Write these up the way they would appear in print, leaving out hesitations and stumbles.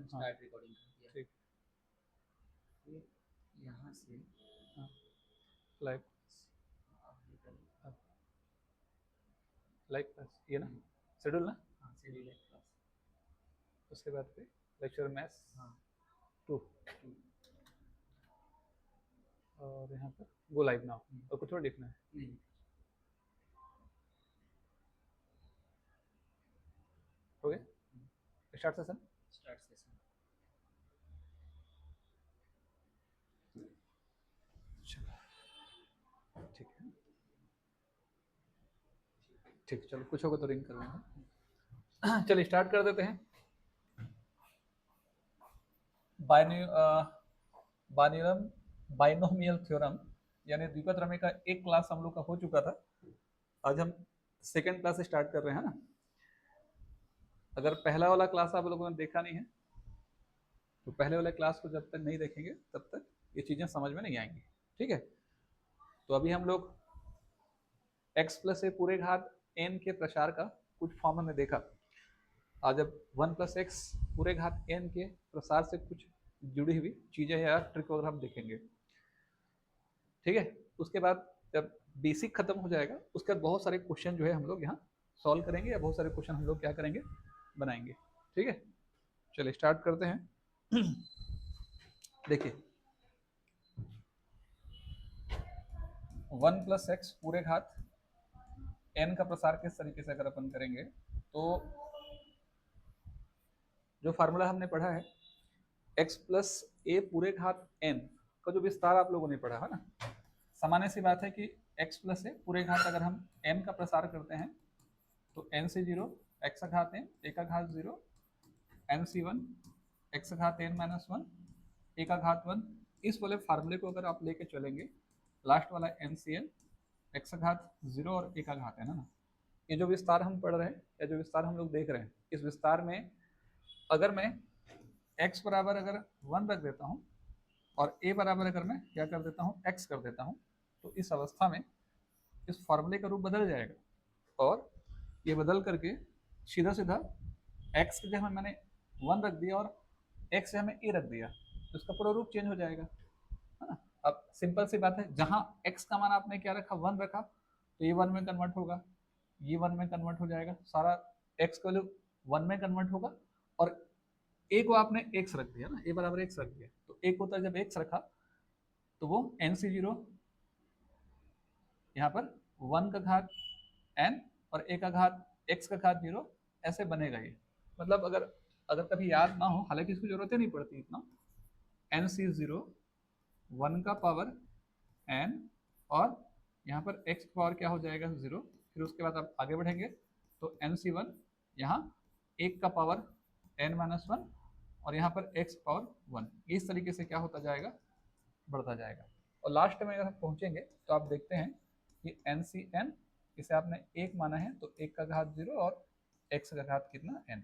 Start recording कर दिया। ठीक। फिर यहाँ से हाँ लाइव हाँ लाइव क्लास ये ना शेड्यूल ना। शेड्यूल है क्लास। उसके बाद फिर लेक्चर मैथ्स हाँ 2 और यहाँ पर गो लाइव नाउ और कुछ और लिखना है। नहीं हो गया स्टार्ट सेशन। Start session. चलो ठीक है ठीक चलो कुछ होगा तो रिंग कर लेंगे। चलिए स्टार्ट कर देते हैं। बाइनोमियल बाइनोमियल थ्योरम यानी द्विपद प्रमेय का एक क्लास हम लोग का हो चुका था। आज हम सेकेंड क्लास स्टार्ट कर रहे हैं ना। अगर पहला वाला क्लास आप लोगों ने देखा नहीं है तो पहले वाले क्लास को जब तक नहीं देखेंगे तब तक ये चीज़ें समझ में नहीं आएंगी। ठीक है तो अभी हम लोग x प्लस ए पूरे घात n के प्रसार का कुछ फॉर्म हमने देखा। आज जब 1 प्लस एक्स पूरे घात n के प्रसार से कुछ जुड़ी हुई चीज़ें या ट्रिक वगैरह हम देखेंगे। ठीक है उसके बाद जब बेसिक खत्म हो जाएगा उसके बाद बहुत सारे क्वेश्चन जो है हम लोग यहाँ सॉल्व करेंगे या बहुत सारे क्वेश्चन हम लोग क्या करेंगे बनाएंगे। ठीक है चलिए स्टार्ट करते हैं। देखिए 1 प्लस एक्स पूरे घात n का प्रसार किस तरीके से अगर अपन करेंगे तो जो फार्मूला हमने पढ़ा है x प्लस ए पूरे घात n का जो विस्तार आप लोगों ने पढ़ा है ना। सामान्य सी बात है कि x प्लस ए पूरे घात अगर हम n का प्रसार करते हैं तो n से 0 x का घात n a का घात 0 n सी 1 x का घात n माइनस 1 a का घात 1। इस वाले फार्मूले को अगर आप लेके चलेंगे लास्ट वाला n सी n x का घात 0 और a का घात n है ना। ये जो विस्तार हम पढ़ रहे हैं या जो विस्तार हम लोग देख रहे हैं इस विस्तार में अगर मैं x बराबर अगर 1 रख देता हूँ और a बराबर अगर मैं क्या कर देता हूँ x कर देता हूँ तो इस अवस्था में इस फॉर्मूले का रूप बदल जाएगा और ये बदल करके सीधा सीधा x की जगह मैंने 1 रख दिया और x से हमें a रख दिया तो इसका पूरा रूप चेंज हो जाएगा है ना। अब सिंपल सी बात है जहां x का मान आपने क्या रखा 1 रखा तो ये 1 में कन्वर्ट होगा ये 1 में कन्वर्ट हो जाएगा सारा x का वैल्यू 1 में कन्वर्ट होगा और a को आपने x रख दिया ना a बराबर x रख दिया तो a को तो जब x रखा तो वो n से 0 यहाँ पर 1 का घात n और a का घात x का घात 0 ऐसे बनेगा ये। मतलब अगर अगर कभी याद ना हो हालांकि इसकी जरूरत ही नहीं पड़ती इतना n सी 0 1 का पावर n और यहाँ पर x पावर क्या हो जाएगा 0। फिर उसके बाद आप आगे बढ़ेंगे तो n सी 1 यहाँ 1 का पावर n माइनस 1 और यहाँ पर x पावर 1 इस तरीके से क्या होता जाएगा बढ़ता जाएगा। और लास्ट में अगर हम पहुंचेंगे तो आप देखते हैं कि एन सी एन इसे आपने 1 माना है तो 1 का घात 0 और x का घात कितना n।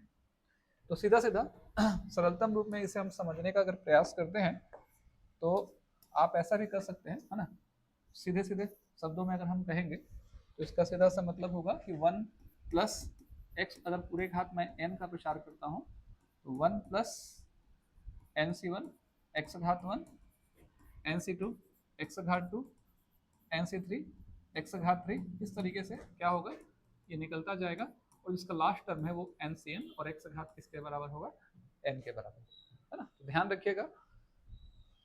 तो सीधा सीधा सरलतम रूप में इसे हम समझने का अगर प्रयास करते हैं तो आप ऐसा भी कर सकते हैं है ना। सीधे सीधे शब्दों में अगर हम कहेंगे तो इसका सीधा सा मतलब होगा कि 1 प्लस एक्स अगर पूरे घात में n का प्रचार करता हूँ तो 1 प्लस एन सी 1 एक्स घात 1 एन सी 2 एक्स घात 2 एन सी 3 एक्स घात 3 इस तरीके से क्या होगा ये निकलता जाएगा और जिसका लास्ट टर्म है वो एन सी एन और एक्स घात किसके बराबर होगा एन के बराबर है ना। तो ध्यान रखिएगा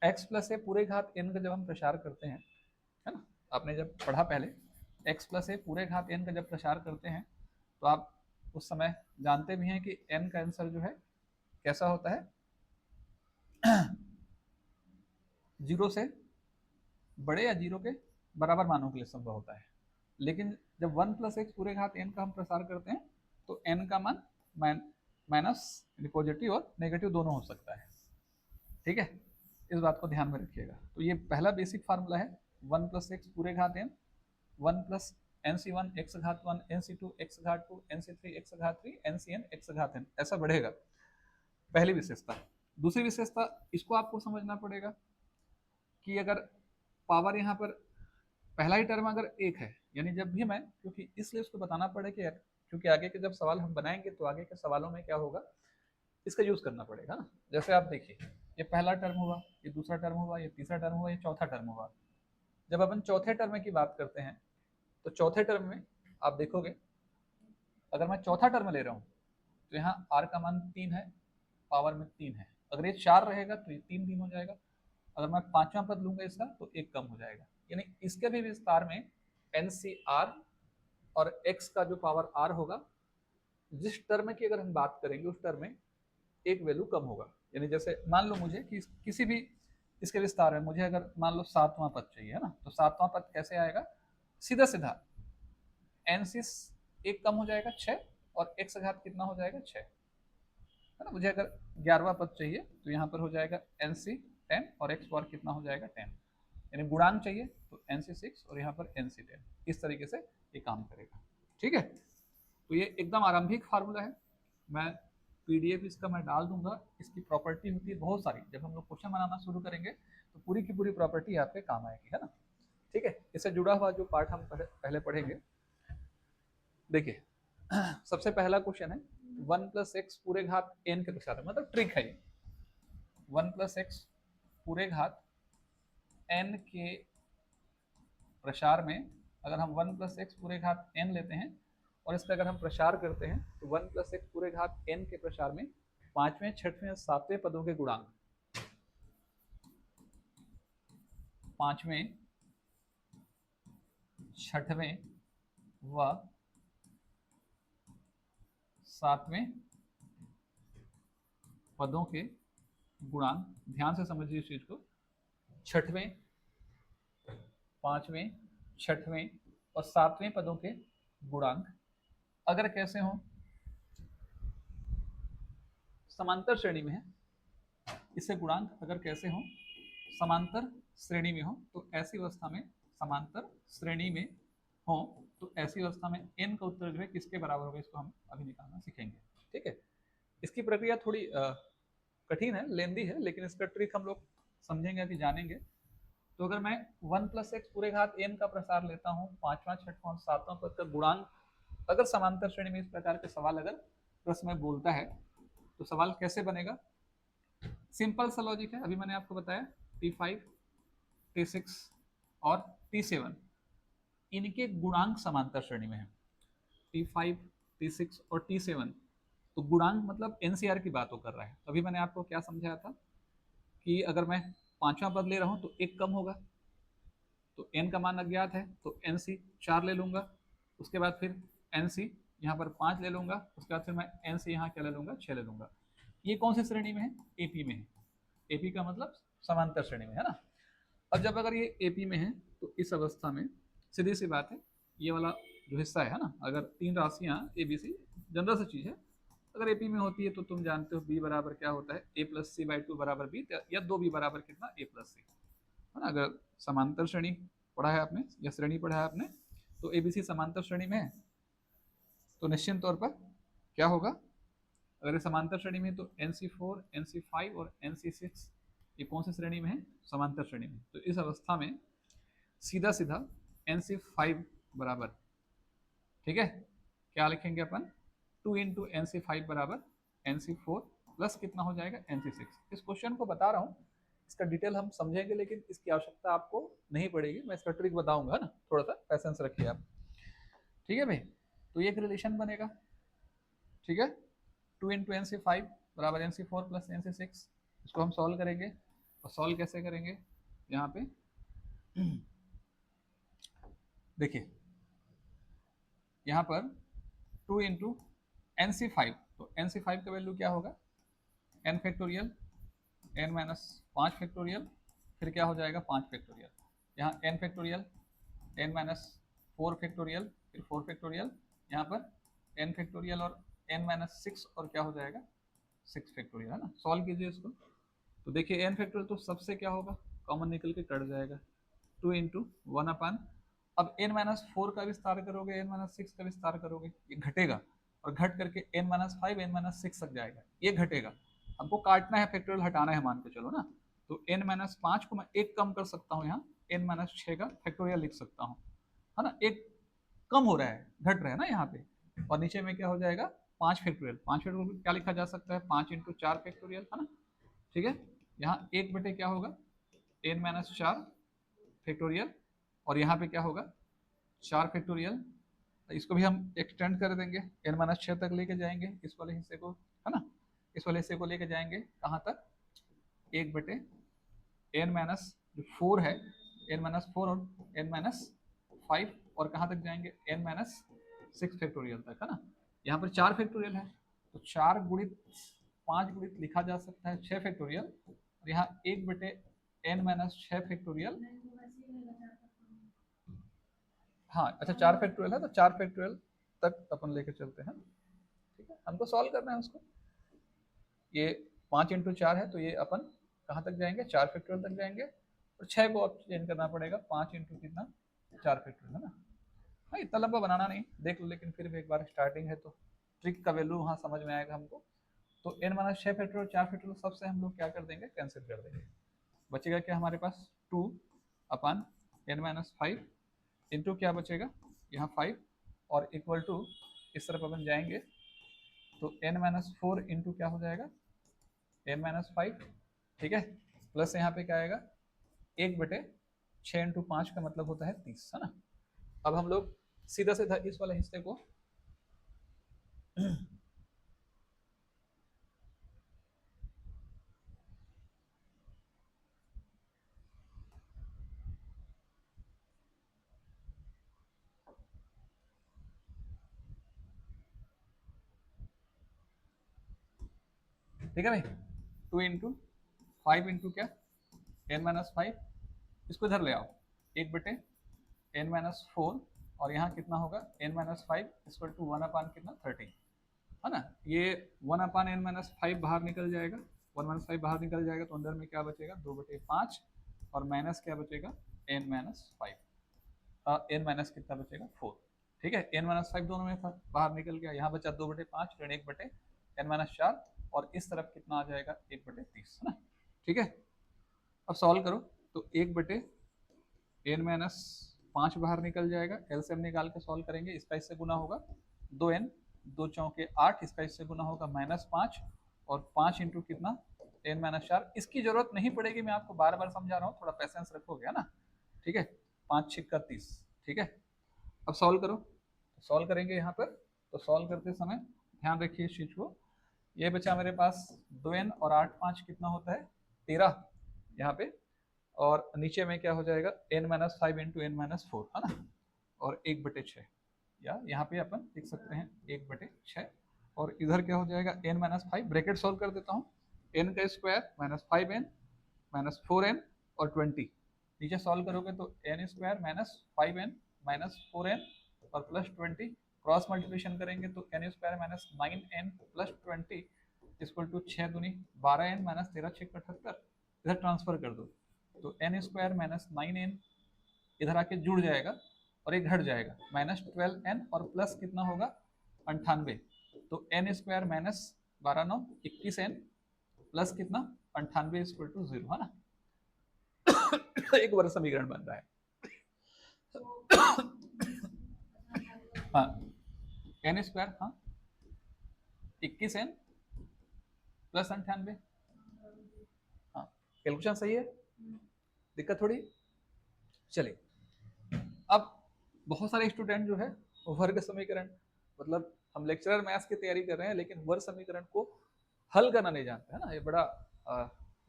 एक्स प्लस ए पूरे घात एन का जब हम प्रसार करते हैं है ना आपने जब पढ़ा पहले एक्स प्लस ए पूरे घात एन का जब प्रसार करते हैं तो आप उस समय जानते भी हैं कि एन का आंसर जो है कैसा होता है जीरो से बड़े या जीरो के बराबर मानों के लिए संभव होता है। लेकिन जब 1 प्लस एक्स पूरे घात एन का हम प्रसार करते हैं तो एन का मान माइनस पॉजिटिव और नेगेटिव दोनों हो सकता है। ठीक है इस बात को ध्यान में रखिएगा। तो ये पहला बेसिक फार्मूला है 1 प्लस एक्स पूरे घात n 1 plus n C 1 x घात 1 एन सी 2 एक्स घात 2 एन सी 3 एक्स घात 3 एन सी एन एक्स घात एन ऐसा बढ़ेगा। पहली विशेषता। दूसरी विशेषता इसको आपको समझना पड़ेगा कि अगर पावर यहाँ पर पहला ही टर्म अगर एक है यानी जब भी मैं क्योंकि इसलिए उसको बताना पड़े कि क्योंकि आगे के जब सवाल हम बनाएंगे तो आगे के सवालों में क्या होगा इसका यूज करना पड़ेगा ना। जैसे आप देखिए, ये पहला टर्म हुआ, ये दूसरा टर्म हुआ, ये तीसरा टर्म हुआ, ये चौथा टर्म हुआ। जब अपन चौथे टर्म की बात करते हैं तो चौथे टर्म में आप देखोगे, अगर मैं चौथा टर्म ले रहा हूँ तो यहाँ r का मान 3 है, पावर में 3 है। अगर ये 4 रहेगा तो ये 3 हो जाएगा। अगर मैं पांचवा पद लूंगा इसका तो 1 कम हो जाएगा। यानी इसके भी विस्तार में NCR और x का जो पावर r होगा, जिस टर्म की अगर हम बात करेंगे उस टर्म में एक वैल्यू कम होगा। यानी जैसे मान लो मुझे कि किसी भी इसके विस्तार में मुझे अगर मान लो 7वां पद चाहिए, है ना, तो 7वां पद कैसे आएगा, सीधा सीधा NC 1 कम हो जाएगा 6 और x घात कितना हो जाएगा 6, है ना। मुझे अगर 11वां पद चाहिए तो यहाँ पर हो जाएगा NC 10 और x पावर कितना हो जाएगा 10। यानी गुणांक चाहिए तो NC 6 और यहाँ पर NC 10। इस तरीके से ये काम करेगा। ठीक है, तो ये एकदम आरंभिक फार्मूला है। मैं PDF इसका मैं डाल दूंगा। इसकी प्रॉपर्टी होती है बहुत सारी, जब हम लोग क्वेश्चन बनाना शुरू करेंगे तो पूरी की पूरी प्रॉपर्टी आपके काम आएगी, है ना। ठीक है, इससे जुड़ा हुआ जो पार्ट हम पहले पढ़ेंगे। देखिए सबसे पहला क्वेश्चन है 1 + x पूरे घात n के प्रसार, मतलब ट्रिक है ये। 1 + x पूरे घात n के प्रसार में अगर हम 1 + x पूरे घात n लेते हैं और इसका अगर हम प्रसार करते हैं तो 1 + x पूरे घात n के प्रसार में 5वें, 6वें और 7वें पदों के गुणांक 5वें, 6वें व 7वें पदों के गुणांक, ध्यान से समझिए इस चीज को, 6वें, 5वें, 6वें और 7वें पदों के गुणांक अगर कैसे हो, समांतर श्रेणी में है। इससे गुणांक अगर कैसे हो, समांतर श्रेणी में हो, तो ऐसी अवस्था में समांतर श्रेणी में हो तो ऐसी अवस्था में n का उत्तर जो है किसके बराबर होगा, इसको हम अभी निकालना सीखेंगे। ठीक है, इसकी प्रक्रिया थोड़ी कठिन है, लेंदी है, लेकिन इसका ट्रिक हम लोग समझेंगे, अभी जानेंगे। तो अगर मैं 1 + x पूरे घात n का प्रसार लेता हूँ, 5वां, 6वां और 7वां पद का गुणांक अगर समांतर श्रेणी में इस प्रकार के सवाल अगर प्रश्न में बोलता है तो सवाल कैसे बनेगा। सिंपल सा लॉजिक है, अभी मैंने आपको बताया T5, T6 और T7 इनके गुणांक समांतर श्रेणी में है। T5, T6 और T7, तो गुणांक मतलब NCR की बात वो कर रहा है। अभी मैंने आपको क्या समझाया था कि अगर मैं 5वां पद ले रहा हूँ तो 1 कम होगा, तो n का मान अज्ञात है तो NC 4 ले लूंगा, उसके बाद फिर NC यहाँ पर 5 ले लूंगा, उसके बाद फिर मैं NC यहाँ क्या ले लूंगा, 6 ले लूंगा। ये कौन सी श्रेणी में है, AP में है। AP का मतलब समांतर श्रेणी में, है ना। अब जब अगर ये AP में है तो इस अवस्था में सीधी सी बात है, ये वाला जो हिस्सा है ना, अगर 3 राशियाँ ABC, जनरल सी चीज़ है, अगर AP में होती है तो तुम जानते हो B बराबर क्या होता है, A + C/2 बराबर B, या 2B बराबर कितना, A + C, है ना। अगर समांतर श्रेणी पढ़ा है आपने या श्रेणी पढ़ा है आपने, तो ABC समांतर श्रेणी में है तो निश्चित तौर पर क्या होगा, अगर समांतर श्रेणी में तो NC4, NC5 और NC6 ये कौन सी श्रेणी में है, समांतर श्रेणी में। तो इस अवस्था में सीधा सीधा NC5 बराबर, ठीक है, क्या लिखेंगे अपन, 2 × NC5 बराबर NC4 प्लस कितना हो जाएगा, NC6। इस क्वेश्चन को बता रहा हूँ, इसका डिटेल हम समझेंगे, लेकिन इसकी आवश्यकता आपको नहीं पड़ेगी, मैं इसका ट्रिक बताऊंगा ना, थोड़ा सा पैसेंस रखिए आप। ठीक है भाई, तो ये एक रिलेशन बनेगा। ठीक है, 2 × NC5 बराबर NC4 प्लस NC6, इसको हम सॉल्व करेंगे। और सॉल्व कैसे करेंगे, यहाँ पे देखिए, यहाँ पर 2 × NC5, तो NC5 का वैल्यू क्या होगा, n फैक्टोरियल, n - 5 फैक्टोरियल, फिर क्या हो जाएगा 5 फैक्टोरियल, यहाँ n फैक्टोरियल, n - 4 फैक्टोरियल, फिर 4 फैक्टोरियल, यहाँ पर n फैक्टोरियल और n - 6 और क्या हो जाएगा 6 फैक्टोरियल, है ना। सॉल्व कीजिए इसको, तो देखिए n फैक्टोरियल तो सबसे क्या होगा, कॉमन निकल के कट जाएगा, 2 × 1/, अब n - 4 का विस्तार करोगे, n - 6 का विस्तार करोगे, ये घटेगा और घट करके n - 5, n - 6 तक जाएगा, ये घटेगा। हमको काटना है, फैक्टोरियल हटाना है, मान के चलो ना, तो n - 5 को मैं 1 कम कर सकता हूँ, यहाँ n - 6 का फैक्टोरियल लिख सकता हूँ, है ना। एक कम हो रहा है, घट रहा है ना यहाँ पे, और नीचे में क्या हो जाएगा 5 फैक्टोरियल, 5 फैक्टोरियल क्या लिखा जा सकता है, 5 इंटू 4 फैक्टोरियल, है ना, ठीक है। यहाँ 1 बटे क्या होगा, n माइनस 4 फैक्टोरियल, और यहाँ पे क्या होगा 4 फैक्टोरियल। इसको भी हम एक्सटेंड कर देंगे, n माइनस 6 तक लेके जाएंगे इस वाले हिस्से को, है ना, इस वाले हिस्से को लेके जाएंगे कहाँ तक, 1 बटे n माइनस 4 है, n माइनस 4 और n माइनस 5, और कहाँ तक जाएंगे n माइनस 6 फैक्टोरियल तक, है ना। यहाँ पर 4 फैक्टोरियल है, तो 4 गुणित 5 गुणित लिखा जा सकता है 6 फैक्टोरियल, और यहाँ 1 बटे n माइनस 6 फैक्टोरियल। हाँ अच्छा, 4 फैक्टोरियल है तो 4 फैक्टोरियल तक अपन लेके चलते हैं, ठीक है, हमको सॉल्व करना है उसको। ये 5 इंटू 4 है, तो ये अपन कहाँ तक जाएंगे, 4 फैक्टोरियल तक जाएंगे, और 6 को अब चेंज करना पड़ेगा, 5 इंटू कितना 4 फैक्टोरियल, है ना। हाँ इतना लंबा बनाना नहीं, देख लो, लेकिन फिर भी एक बार स्टार्टिंग है तो ट्रिक का वैल्यू वहाँ समझ में आएगा हमको। तो n माइनस 6 फैक्टोरियल 4 फैक्टोरियल सबसे हम लोग क्या कर देंगे, कैंसिल कर देंगे, बचेगा क्या हमारे पास 2 अपन n माइनस 5 इंटू क्या बचेगा यहाँ 5, और इक्वल टू इस तरफ अपन जाएंगे तो n माइनस 4 इंटू क्या हो जाएगा n माइनस 5, ठीक है, प्लस यहाँ पे क्या आएगा 1 बटे 6 इंटू 5 का मतलब होता है 30, है ना। अब हम लोग सीधा सीधा इस वाले हिस्से को ठीक है भाई, 2 इंटू 5 इंटू क्या n माइनस 5, इसको इधर ले आओ, 1 बटे n माइनस 4, और यहाँ कितना होगा n माइनस 5 इक्वल टू 1 अपान कितना 13, है ना। ये 1 अपान n माइनस 5 बाहर निकल जाएगा, 1 माइनस 5 बाहर निकल जाएगा, तो अंदर में क्या बचेगा 2 बटे 5, और माइनस क्या बचेगा n माइनस 5, n माइनस कितना बचेगा 4, ठीक है, n माइनस 5 दोनों में था, बाहर निकल गया, यहाँ बचा 2 बटे 5 ऋण 1 बटे n माइनस 4, और इस तरफ कितना आ जाएगा 1 बटे 30, है ना, ठीक है। अब सॉल्व करो, तो 1 बटे n माइनस 5 बाहर निकल जाएगा, एलसीएम निकाल के सॉल्व करेंगे, इसका इससे गुना होगा 2n, 2 चौके 8, इसका इससे गुना होगा -5, और 5 इंटू कितना n माइनस 4, इसकी जरूरत नहीं पड़ेगी, मैं आपको बार बार समझा रहा हूँ, थोड़ा पैसेंस रखोगे, है ना, ठीक है, 5 छिक्का 30, ठीक है। अब सॉल्व करो, सॉल्व करेंगे यहाँ पर, तो सॉल्व करते समय ध्यान रखिए इस चीज को, ये बचा मेरे पास 2n और 8 5 कितना होता है 13 यहाँ पे, और नीचे में क्या हो जाएगा n minus 5 into n minus 4, है ना, और 1 बटे 6, या यहाँ पे अपन लिख सकते हैं 1 बटे 6, और इधर क्या हो जाएगा n माइनस 5, ब्रैकेट सॉल्व कर देता हूँ, n का square minus 5n minus 4n और 20, नीचे सॉल्व करोगे तो n square minus 5n minus 4n और प्लस 20, क्रॉस मल्टीप्लिकेशन करेंगे तो n square minus 9n plus 20 equal to 6 दूनी 12n माइनस 13 6 78, इधर ट्रांसफर कर दो, तो n स्क्वायर माइनस 9n इधर आके जुड़ जाएगा, और एक घट जाएगा माइनस 12n, और प्लस कितना होगा 98, तो n square minus 12 9 21n plus कितना 98 इक्वल टू 0, है ना। एक बार समीकरण बन रहा है, हाँ n स्क्वायर, हाँ 21n प्लस 98, हाँ कैलकुलेशन सही है, दिक्कत थोड़ी। चलिए अब बहुत सारे स्टूडेंट जो है वर्ग समीकरण, मतलब हम लेक्चरर मैथ्स की तैयारी कर रहे हैं लेकिन वर्ग समीकरण को हल करना नहीं जानते, है ना, ये बड़ा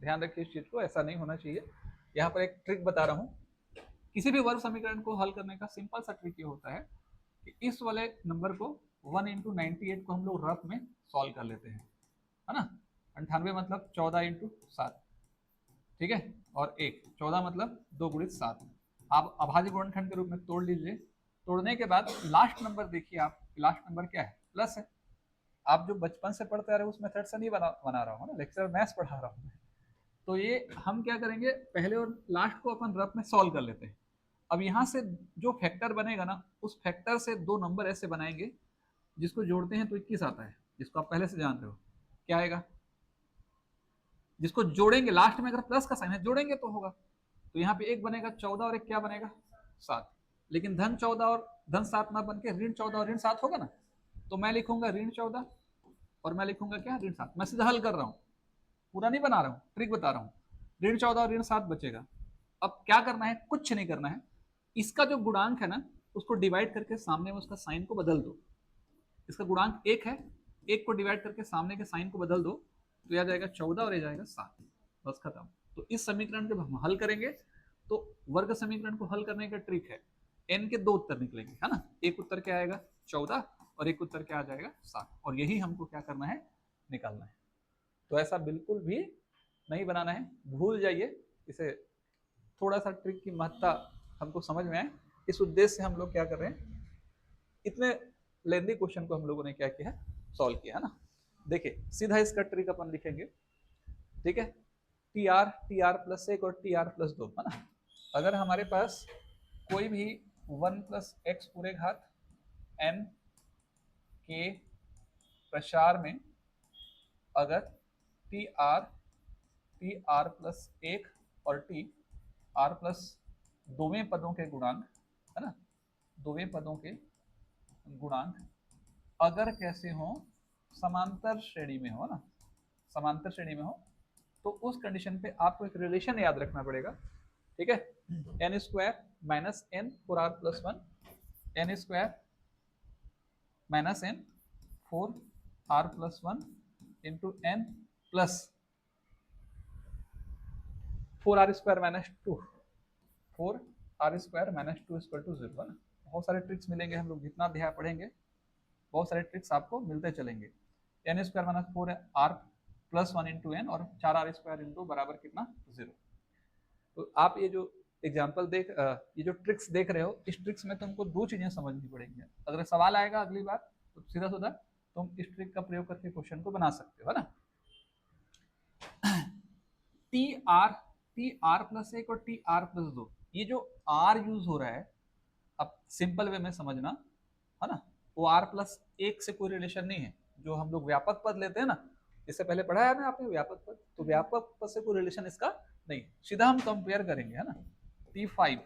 ध्यान रखिए इस चीज को, ऐसा नहीं होना चाहिए। यहाँ पर एक ट्रिक बता रहा हूँ, किसी भी वर्ग समीकरण को हल करने का सिंपल सा ट्रिक ये होता है कि इस वाले नंबर को 1 इंटू 98 को हम लोग रफ में सॉल्व कर लेते हैं, है ना, 98 मतलब 14 इंटू 7, ठीक है, और 1 14 मतलब 2 गुणित 7, आप अभाज्य गुणनखंड के रूप में तोड़ लीजिए, तोड़ने के बाद लास्ट नंबर देखिए, आप लास्ट नंबर क्या है प्लस है, आप जो बचपन से पढ़ते आ रहे हो उस मेथड से नहीं बना रहा हूँ ना, लेक्चर मैथ्स पढ़ा रहा हूँ, तो ये हम क्या करेंगे पहले और लास्ट को अपन रफ में सॉल्व कर लेते हैं। अब यहाँ से जो फैक्टर बनेगा ना, उस फैक्टर से 2 नंबर ऐसे बनाएंगे जिसको जोड़ते हैं तो 21 आता है, जिसको आप पहले से जान रहे हो क्या आएगा, जिसको जोड़ेंगे लास्ट में अगर प्लस का साइन है जोड़ेंगे तो होगा, तो यहाँ पे एक बनेगा 14 और एक क्या बनेगा 7, लेकिन धन 14 और धन 7 ना बन के ऋण 14 और ऋण 7 होगा ना, तो मैं लिखूंगा ऋण 14 और मैं लिखूंगा क्या, ऋण 7। मैं सीधा हल कर रहा हूँ, पूरा नहीं बना रहा हूँ, ट्रिक बता रहा हूँ। ऋण 14 और ऋण 7 बचेगा। अब क्या करना है, कुछ नहीं करना है, इसका जो गुणांक है ना उसको डिवाइड करके सामने में उसका साइन को बदल दो। इसका गुणांक 1 है, 1 को डिवाइड करके सामने के साइन को बदल दो, तो यह जाएगा 14 और यह जाएगा 7, बस खत्म। तो इस समीकरण जब हम हल करेंगे तो वर्ग समीकरण को हल करने का ट्रिक है, n के 2 उत्तर निकलेंगे, है ना। एक उत्तर क्या आएगा 14 और एक उत्तर क्या आ जाएगा 7, और यही हमको क्या करना है, निकालना है। तो ऐसा बिल्कुल भी नहीं बनाना है, भूल जाइए इसे। थोड़ा सा ट्रिक की महत्ता हमको समझ में आए, इस उद्देश्य से हम लोग क्या कर रहे हैं, इतने लेंदी क्वेश्चन को हम लोगों ने क्या किया है, सॉल्व किया, है ना। देखिए सीधा इसका ट्रिक अपन लिखेंगे, ठीक है। टी आर प्लस 1 और टी आर प्लस 2, है ना। अगर हमारे पास कोई भी 1 प्लस एक्स पूरे घात n के प्रसार में अगर टी आर प्लस 1 और टी आर प्लस दोवें पदों के गुणांक, है ना, दोवें पदों के गुणांक अगर कैसे हो, समांतर श्रेणी में हो ना, समांतर श्रेणी में हो, तो उस कंडीशन पे आपको एक रिलेशन याद रखना पड़ेगा, ठीक है। N square minus n four r plus 1, n square minus n four r plus 1 into n plus 4r square minus 2, 4r square minus 2 equal to 0, है ना। बहुत सारे ट्रिक्स मिलेंगे, हम लोग जितना अध्याय पढ़ेंगे बहुत सारे ट्रिक्स आपको मिलते चलेंगे। N square minus 4r plus 1 into n और 4r स्क्वायर इंटू बराबर कितना 0। तो आप ये जो एग्जाम्पल ये जो ट्रिक्स देख रहे हो, इस ट्रिक्स में तुमको दो चीजें समझनी पड़ेंगी। अगर सवाल आएगा अगली बार तो सीधा सीधा तुम इस ट्रिक का प्रयोग करके क्वेश्चन को बना सकते हो, है ना। टी आर प्लस 1 और टी आर प्लस 2, ये जो आर यूज हो रहा है, अब सिंपल वे में समझना, है ना, वो आर प्लस 1 से कोई रिलेशन नहीं है। जो हम लोग व्यापक पद लेते हैं ना, इससे पहले पढ़ा है ना आपने व्यापक पद, तो व्यापक पद से कोई रिलेशन इसका नहीं, सीधा हम कंपेयर करेंगे, है ना। T5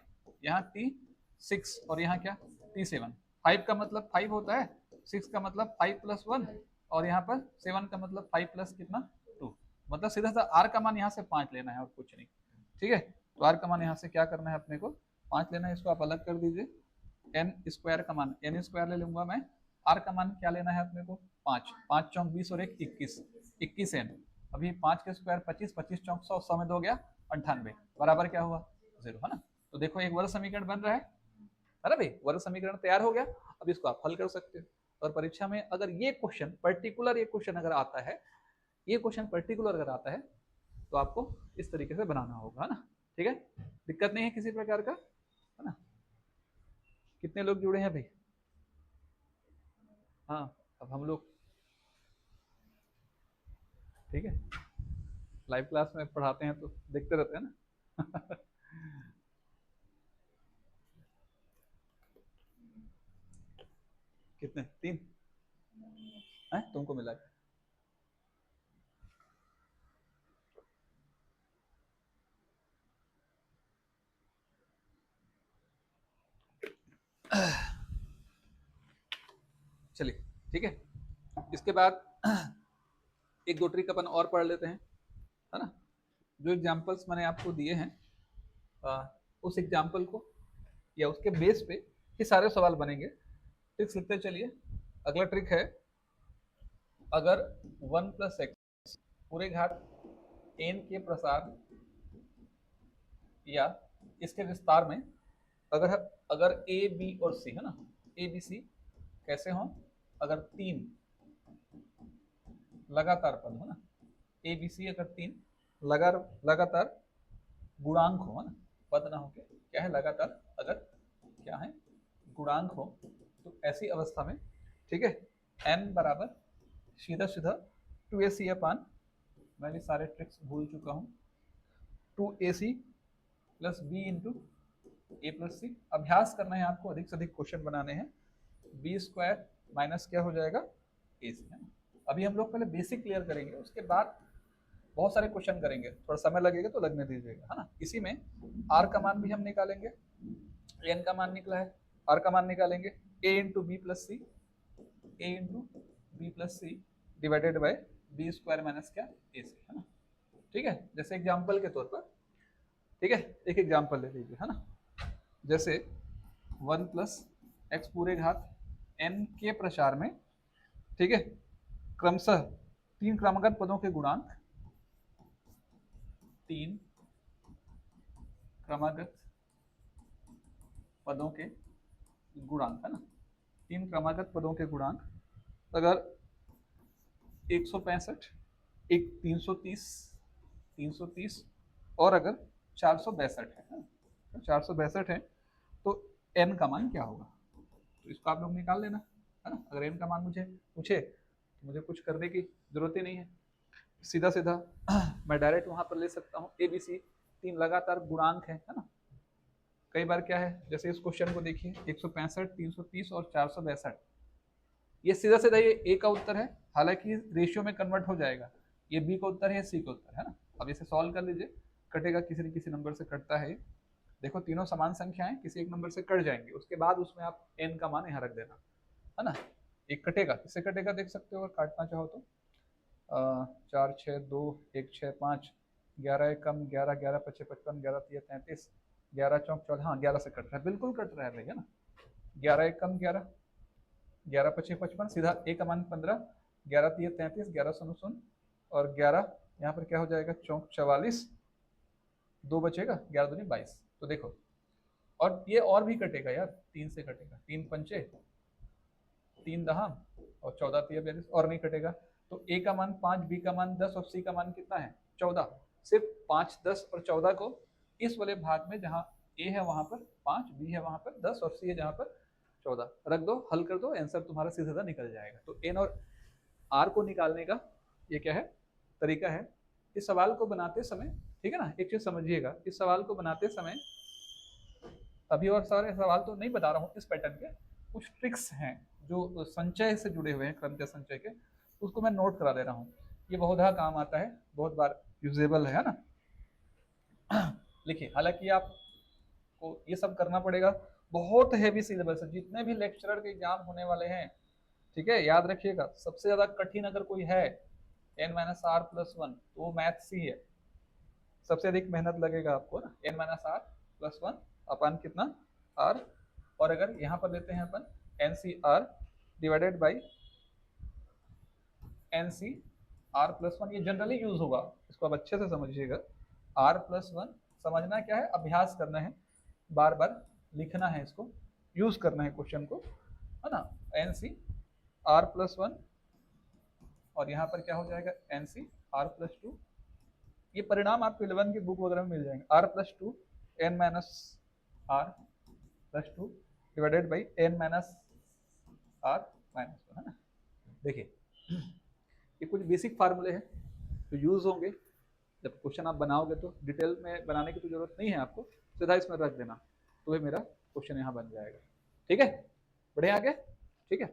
यहाँ T6 और यहाँ क्या T7, 5 का मतलब 5 होता है, 6 का मतलब 5 प्लस 1 और यहाँ पर 7 का मतलब 5 प्लस कितना 2, मतलब सीधा सा आर का मान यहाँ से 5 लेना है और कुछ नहीं, ठीक है। तो आर का मान यहाँ से क्या करना है अपने को 5 लेना है, इसको आप अलग कर दीजिए। एन स्क्वायर का मान एन स्क्वायर ले लूंगा मैं, आर का मान क्या लेना है अपने को 5, 5 चौक 20 और 1 21, 21 एन। अभी 5 के स्क्वायर 25, 25 चौक 100, 100 में 2 गया 98, बराबर क्या हुआ 0, है ना। तो देखो एक वर्ग समीकरण बन रहा है ना भाई, वर्ग समीकरण तैयार हो गया। अब इसको आप हल कर सकते हो, और परीक्षा में अगर ये क्वेश्चन पर्टिकुलर, ये क्वेश्चन अगर आता है, ये क्वेश्चन पर्टिकुलर अगर आता है तो आपको इस तरीके से बनाना होगा, है ना, ठीक है। दिक्कत नहीं है किसी प्रकार का, है ना। कितने लोग जुड़े हैं भाई? हाँ, अब हम लोग ठीक है, लाइव क्लास में पढ़ाते हैं तो देखते रहते हैं ना। कितने 3 हैं तुमको मिला है? चलिए ठीक है, इसके बाद एक दो ट्रिक अपन और पढ़ लेते हैं, है ना। जो एग्जांपल्स मैंने आपको दिए हैं उस एग्जांपल को या उसके बेस पे ये सारे सवाल बनेंगे। ट्रिक्स लिखते चलिए। अगला ट्रिक है, अगर 1 प्लस एक्स पूरे घात एन के प्रसार या इसके विस्तार में अगर अगर ए बी और सी, है ना, ए बी सी कैसे हो, अगर 3 लगातार पद हो ना, ए बी सी अगर 3 लगातार गुणांक हो, है ना, पद ना हो के क्या है लगातार, अगर क्या है गुणांक हो, तो ऐसी अवस्था में ठीक है n बराबर सीधा सीधा 2ac अपान, मैं भी सारे ट्रिक्स भूल चुका हूँ, 2ac प्लस बी इंटू ए प्लस सी। अभ्यास करना है आपको, अधिक से अधिक क्वेश्चन बनाने हैं। बी स्क्वायर माइनस क्या हो जाएगा ए सी, है ना। अभी हम लोग पहले बेसिक क्लियर करेंगे, उसके बाद बहुत सारे क्वेश्चन करेंगे, थोड़ा समय लगेगा तो लगने दीजिएगा, है ना। इसी में आर का मान भी हम निकालेंगे, एन का मान निकला है, आर का मान निकालेंगे, A into B plus C, A into B plus C divided by B square minus क्या ए सी, है ना। ठीक है, जैसे एग्जाम्पल के तौर पर, ठीक है, एक एग्जाम्पल ले लीजिए, है ना। जैसे 1 प्लस एक्स पूरे घात n के प्रसार में, ठीक है, क्रमशः 3 क्रमागत पदों के गुणांक, 3 क्रमागत पदों के गुणांक, है ना, 3 क्रमागत पदों के गुणांक अगर 165, एक 330 और अगर 462 है, 462 है, तो n का मान क्या होगा, तो इसको आप लोग निकाल लेना, है ना। अगर n का मान मुझे पूछे तो मुझे कुछ करने की जरूरत ही नहीं है, सीधा सीधा मैं डायरेक्ट वहां पर ले सकता हूँ। ए बी सी 3 लगातार गुणांक है ना। कई बार क्या है, जैसे इस क्वेश्चन को देखिए, 165, 330 और 462, ये सीधा सीधा ये ए का उत्तर है, हालांकि रेशियो में कन्वर्ट हो जाएगा, ये बी का उत्तर है, सी का उत्तर है ना। अब इसे सॉल्व कर लीजिए, कटेगा, किसी न किसी नंबर से कटता है। देखो तीनों समान संख्याएं किसी एक नंबर से कट जाएंगे, उसके बाद उसमें आप n का मान यहाँ रख देना, है ना। एक कटेगा, इससे कटेगा, देख सकते हो अगर काटना चाहो तो 4 6 2 1 6 5, 11 कम 11, 11 5 55, 11 3 33, 11 चौक 14, हाँ 11 से कट रहा है, बिल्कुल कट रहा है भैया ना। 11 कम 11, 11 5 55, सीधा ए का मान 15, 11 3 33, 11 शून्य शून्य और 11 यहाँ पर क्या हो जाएगा, चौक 44, 2 बचेगा, 11 दूनी 22। तो देखो, और ये और भी कटेगा यार, 3 से कटेगा, 3 पंचे 3 दहा और 14 3 42, और नहीं कटेगा। तो ए का मान 5, बी का मान 10 और सी का मान कितना है 14। सिर्फ 5 10 और 14 को इस वाले भाग में जहाँ ए है वहां पर 5, बी है वहां पर 10 और सी है जहाँ पर 14 रख दो, हल कर दो, आंसर तुम्हारा सीधा सीधा निकल जाएगा। तो एन और आर को निकालने का ये क्या है, तरीका है। इस सवाल को बनाते समय, ठीक है ना, एक चीज समझिएगा, इस सवाल को बनाते समय, अभी और सारे सवाल तो नहीं बता रहा हूँ इस पैटर्न के, कुछ ट्रिक्स हैं जो संचय से जुड़े हुए हैं, क्रमचय संचय के, उसको मैं नोट करा दे रहा हूँ। ये बहुधा काम आता है, बहुत बार यूजेबल है ना। लिखिए, हालांकि आपको ये सब करना पड़ेगा, बहुत हैवी सिलेबस है, जितने भी लेक्चरर के एग्जाम होने वाले हैं, ठीक है, याद रखिएगा, सबसे ज्यादा कठिन अगर कोई है n-r+1 तो वो मैथ सी है। सबसे अधिक मेहनत लगेगा आपको ना, n-r+1 अपन कितना r, और अगर यहाँ पर लेते हैं अपन NCR डिवाइडेड बाई NCR+1, ये जनरली यूज होगा, इसको आप अच्छे से समझिएगा। r+1 समझना क्या है, अभ्यास करना है, बार बार लिखना है, इसको यूज करना है क्वेश्चन को, है ना। NCR+1 और यहाँ पर क्या हो जाएगा NCR+2, ये परिणाम आपको 11 की बुक वगैरह में मिल जाएंगे। r+2 n-r+2 divided by n-r-1, है ना। देखिए, ये कुछ बेसिक फार्मूले हैं जो यूज होंगे जब क्वेश्चन आप बनाओगे, तो डिटेल में बनाने की तो जरूरत नहीं है आपको, सीधा इसमें रख देना, तो ये मेरा क्वेश्चन यहाँ बन जाएगा। ठीक है, बढ़िया, आगे, ठीक है,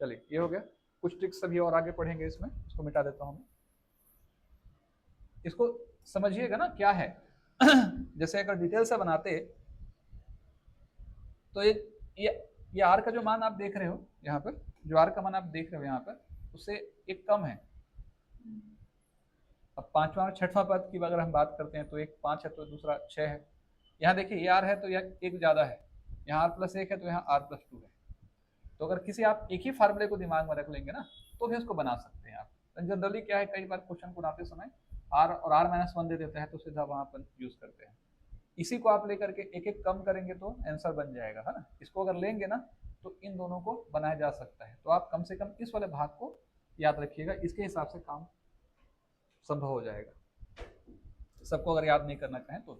चलिए ये हो गया। कुछ ट्रिक्स अभी और आगे पढ़ेंगे, इसमें इसको मिटा देता हूँ, इसको समझिएगा ना क्या है। जैसे अगर डिटेल से बनाते तो ये आर का जो मान आप देख रहे हो यहाँ पर, जो आर का मान आप देख रहे हो यहाँ पर, उससे एक कम है। अब पांचवा और छठवां पद की अगर हम बात करते हैं तो एक 5 है तो दूसरा 6 है। यहाँ देखिए, ये आर है तो यह एक ज्यादा है, यहाँ r+1 है तो यहाँ r+2 है। तो अगर किसी आप एक ही फार्मूले को दिमाग में रख लेंगे ना, तो भी उसको बना सकते हैं आप। जनरली क्या है, कई बार क्वेश्चन को बनाते समय r और r-1 दे देता है, तो सीधा वहां पर यूज करते हैं। इसी को आप लेकर के एक एक कम करेंगे तो आंसर बन जाएगा, है ना। इसको अगर लेंगे ना तो इन दोनों को बनाया जा सकता है। तो आप कम से कम इस वाले भाग को याद रखिएगा, इसके हिसाब से काम संभव हो जाएगा, सबको अगर याद नहीं करना चाहें तो।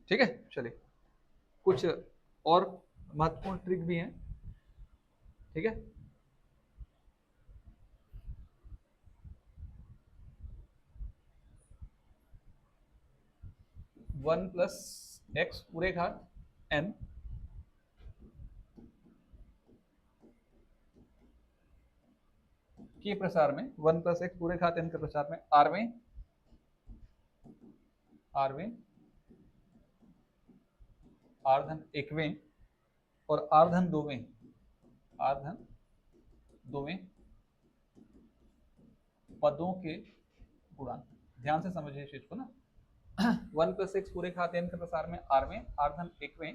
ठीक है, चलिए कुछ और महत्वपूर्ण ट्रिक भी हैं, ठीक है। वन प्लस एक्स पूरे घात n के प्रसार में, 1 प्लस एक्स पूरे घात n के प्रसार में आरवें r धन एकवें और r धन दोवें, r धन दोवें पदों के गुणांक। ध्यान से समझिए इस चीज को ना। 1 + x पूरे घात n के प्रसार में r धन 1वें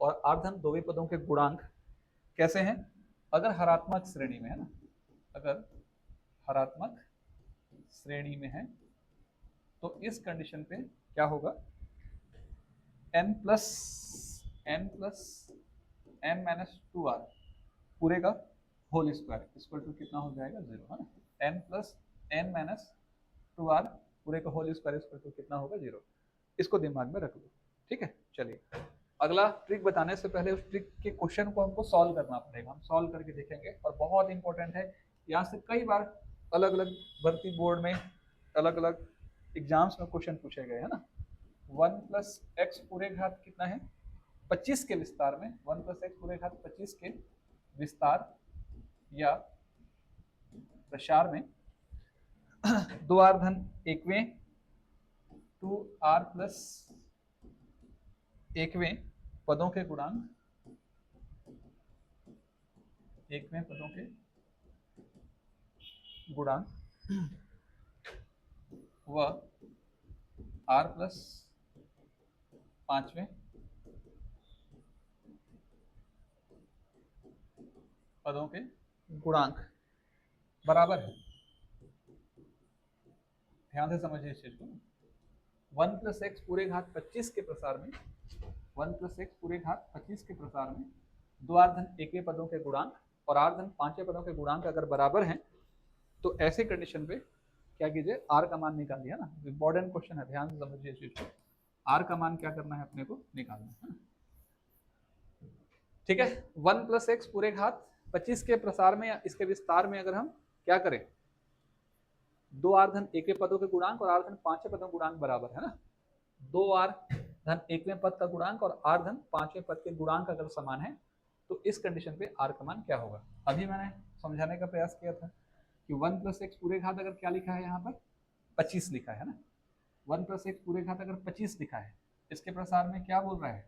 और r धन 2वें पदों के गुणांक कैसे हैं? अगर हरात्मक श्रेणी में है ना, अगर हरात्मक श्रेणी में है तो इस कंडीशन पे क्या होगा? n plus n minus 2r पूरे का होल स्क्वायर इक्वल टू कितना हो जाएगा? 0, है ना। n plus n minus 2r पूरे का होल स्क्वायर इक्वल टू कितना होगा? 0। इसको दिमाग में रख लो, ठीक है। चलिए अगला ट्रिक बताने से पहले उस ट्रिक के क्वेश्चन को हमको सॉल्व करना पड़ेगा। हम सॉल्व करके देखेंगे और बहुत इंपॉर्टेंट है। यहाँ से कई बार अलग अलग भर्ती बोर्ड में अलग अलग एग्जाम्स में क्वेश्चन पूछे गए, है ना। 1 + x पूरे घात कितना है? 25 के विस्तार में 1 + x पूरे घात 25 के विस्तार या प्रसार में 2r धन 1वें 2r प्लस 1वें पदों के गुणांक, 1वें पदों के गुणांक व r प्लस 5वें पदों के गुणांक बराबर है। ध्यान से समझिए इस चीज को। 1 + x पूरे घात 25 के प्रसार में 1 + x पूरे घात 25 के प्रसार में 2r धन 1वें पदों के गुणांक और r धन 5वें पदों के गुणांक अगर बराबर हैं तो ऐसी कंडीशन पे क्या कीजिए? r का मान निकालिए ना। इंपॉर्टेंट क्वेश्चन है, ध्यान से समझिए इस चीज को। r का मान क्या करना है? अपने को निकालना है, ठीक है। 1 + x पूरे घात 25 के प्रसार में या इसके विस्तार में अगर हम क्या करें? 2r धन 1वें पदों के गुणांक और r धन 5वें पदों के गुणांक बराबर है ना। 2r धन 1वें पद का गुणांक और r धन 5वें पद के गुणांक अगर समान है तो इस कंडीशन पे r का मान क्या होगा? अभी मैंने समझाने का प्रयास किया था कि 1 + x पूरे घात अगर क्या लिखा है यहाँ पर? 25 लिखा है ना। 1 + x पूरे घात अगर 25 लिखा है, इसके प्रसार में क्या बोल रहा है?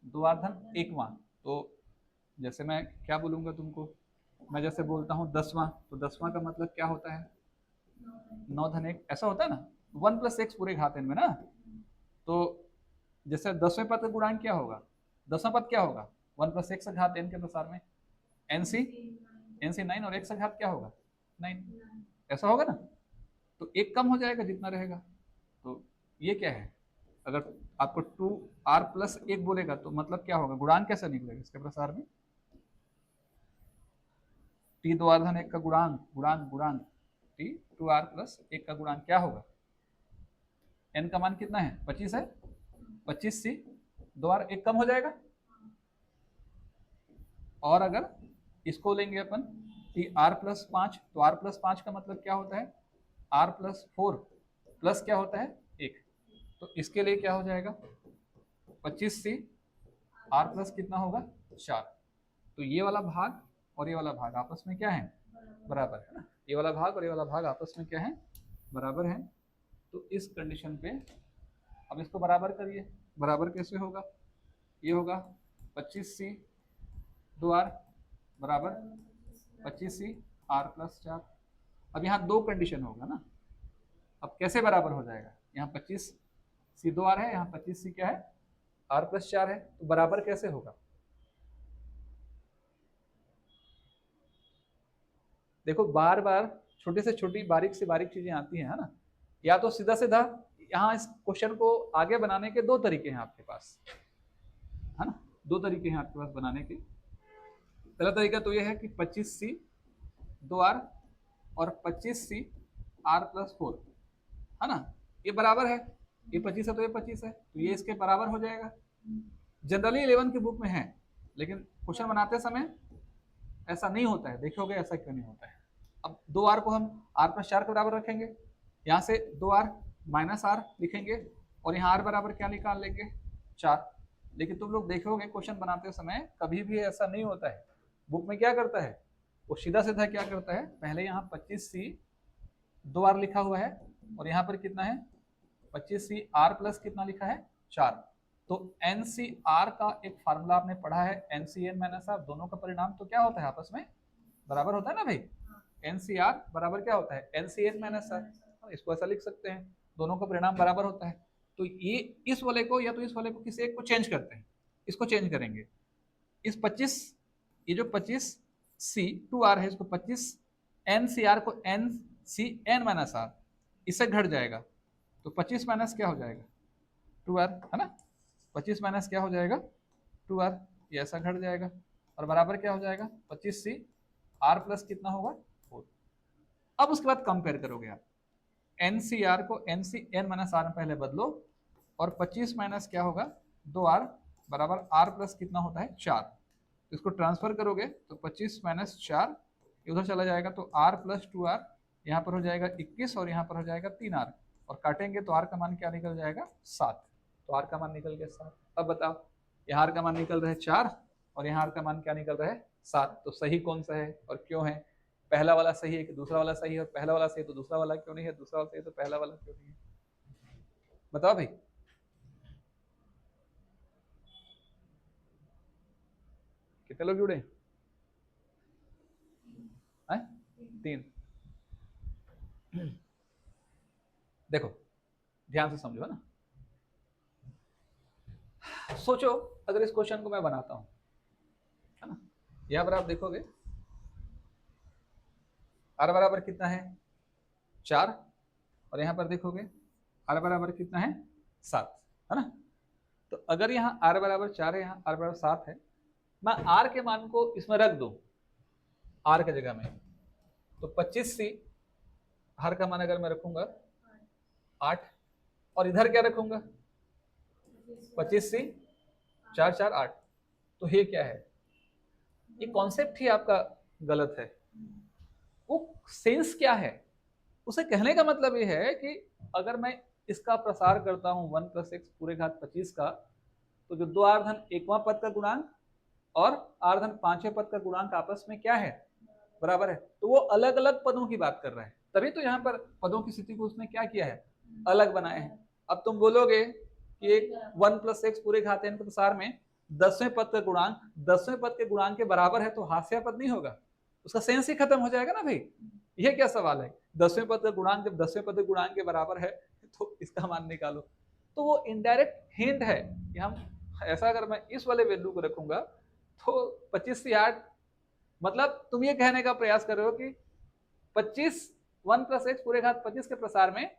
2r धन 1वां। तो जैसे मैं क्या बोलूंगा तुमको? मैं जैसे बोलता हूँ 10वां, तो 10वां का मतलब क्या होता है? 9 धन 1, ऐसा होता है ना। 1 + x पूरे घात n में ना, तो जैसे 10वें पद का गुणांक क्या होगा? 10वां पद क्या होगा? 1 + x घात n के प्रसार में nc 9 और x का घात क्या होगा? 9, ऐसा होगा ना। तो एक कम हो जाएगा जितना रहेगा। तो ये क्या है? अगर आपको 2r + 1 बोलेगा तो मतलब क्या होगा? गुणांक कैसे निकलेगा इसके प्रसार में? t 2r धन 1 का गुणांक t 2r + 1 का गुणांक क्या होगा? n का मान कितना है? 25 है। 25c 2r 1 कम हो जाएगा। और अगर इसको लेंगे अपन कि r + 5, तो r + 5 का मतलब क्या होता है? r + 4 प्लस क्या होता है? 1। तो इसके लिए क्या हो जाएगा? 25c r प्लस कितना होगा? 4। तो ये वाला भाग और ये वाला भाग आपस में क्या है? बराबर है ना। ये वाला भाग और ये वाला भाग आपस में क्या है? बराबर है। तो इस कंडीशन पे अब इसको बराबर करिए। बराबर कैसे होगा? ये होगा 25c 2r बराबर 25c r + 4। अब यहाँ दो कंडीशन होगा ना। अब कैसे बराबर हो जाएगा? यहाँ 25c 2r है, यहाँ 25c क्या है? r + 4 है। तो बराबर कैसे होगा? देखो बार बार छोटे से छोटी बारीक से बारीक चीजें आती हैं, है ना। या तो सीधा सीधा यहाँ इस क्वेश्चन को आगे बनाने के दो तरीके हैं आपके पास, है ना। दो तरीके हैं आपके पास बनाने के। पहला तरीका तो ये है कि 25c 2r और 25c r + 4, है ना। ये बराबर है, ये 25 है तो ये 25 है, तो ये इसके बराबर हो जाएगा। जनरली 11 की बुक में है, लेकिन क्वेश्चन बनाते समय ऐसा नहीं होता है। देखोगे ऐसा क्यों नहीं होता है? अब 2r को हम r + 4 के बराबर रखेंगे, यहाँ से 2r - r लिखेंगे और यहाँ r बराबर क्या निकाल लेंगे? 4। लेकिन तुम लोग देखोगे क्वेश्चन बनाते समय कभी भी ऐसा नहीं होता है। बुक में क्या करता है? वो सीधा सीधा क्या करता है? पहले यहाँ 25c 2r लिखा हुआ है और यहाँ पर कितना है? 25c r प्लस कितना लिखा है? 4। तो NCR का एक फार्मूला आपने पढ़ा है, NCN - r, दोनों का परिणाम तो क्या होता है? आपस में बराबर होता है ना भाई, NCR बराबर क्या होता है, NCN माइनस R। इसको ऐसा लिख सकते हैं, दोनों का परिणाम बराबर होता है। तो ये इस वाले को या तो इस वाले को किसी एक को चेंज करते हैं, इसको चेंज करेंगे। इस 25, ये जो 25C2R है, इसको 25NCR को NCN माइनस R, इससे घट जाएगा। तो 25 माइनस क्या हो जाएगा 2R, है ना। 25 माइनस क्या हो जाएगा 2R, ये ऐसा घट जाएगा और बराबर क्या हो जाएगा 25C R प्लस कितना होगा 4। अब उसके बाद कंपेयर करोगे आप, NCR को NCN माइनस R में पहले बदलो और 25 माइनस क्या होगा 2R बराबर R प्लस कितना होता है 4। इसको ट्रांसफर करोगे तो 25 माइनस 4 उधर चला जाएगा, तो R प्लस 2R यहाँ पर हो जाएगा 21 और यहाँ पर हो जाएगा 3R, और काटेंगे तो R का मान क्या निकल जाएगा 7। तो R का मान निकल गया 7। अब बताओ, यहाँ R का मान निकल रहा है 4 और यहाँ R का मान क्या निकल रहा है 7। तो सही कौन सा है और क्यों है? पहला वाला सही है कि दूसरा वाला सही है? और पहला वाला सही है तो दूसरा वाला क्यों नहीं है? दूसरा वाला सही है तो पहला वाला क्यों नहीं है? बताओ भाई। कितने लोग जुड़े हैं? 3। देखो ध्यान से समझो, है ना। सोचो अगर इस क्वेश्चन को मैं बनाता हूं, है ना, यहां पर आप देखोगे R बराबर कितना है 4 और यहां पर देखोगे R बराबर कितना है 7, है ना। तो अगर यहाँ R बराबर 4 है, यहाँ R बराबर 7 है, मैं R के मान को इसमें रख दूं R के जगह में, तो 25C R का मान अगर मैं रखूंगा 8 और इधर क्या रखूंगा 25C 4 4 8, तो ये क्या है? ये कॉन्सेप्ट ही आपका गलत है। वो सेंस क्या है? उसे कहने का मतलब ये है कि अगर मैं इसका प्रसार करता हूं 1 + x पूरे घात 25 का, तो जो 2r धन 1वां पद का गुणांक और r धन 5वें पद का गुणांक आपस में क्या है बराबर है। तो वो अलग अलग पदों की बात कर रहा है, तभी तो यहाँ पर पदों की स्थिति को उसने क्या किया है अलग बनाए हैं। अब तुम बोलोगे कि एक 1 + x पूरे घात n प्रसार में 10वें पद का गुणांक 10वें पद के गुणांक के बराबर है, तो हास्य पद नहीं होगा, उसका सेंस ही खत्म हो जाएगा ना भाई। ये क्या सवाल है? 10वें पद का गुणांक जब 10वें पद के गुणांक के बराबर है तो इसका मान निकालो। तो वो इनडायरेक्ट हिंट है कि हम ऐसा, अगर मैं इस वाले वैल्यू को रखूंगा तो 25 से 8, मतलब तुम ये कहने का प्रयास कर रहे हो कि 25 1 + x पूरे घात 25 के प्रसार में,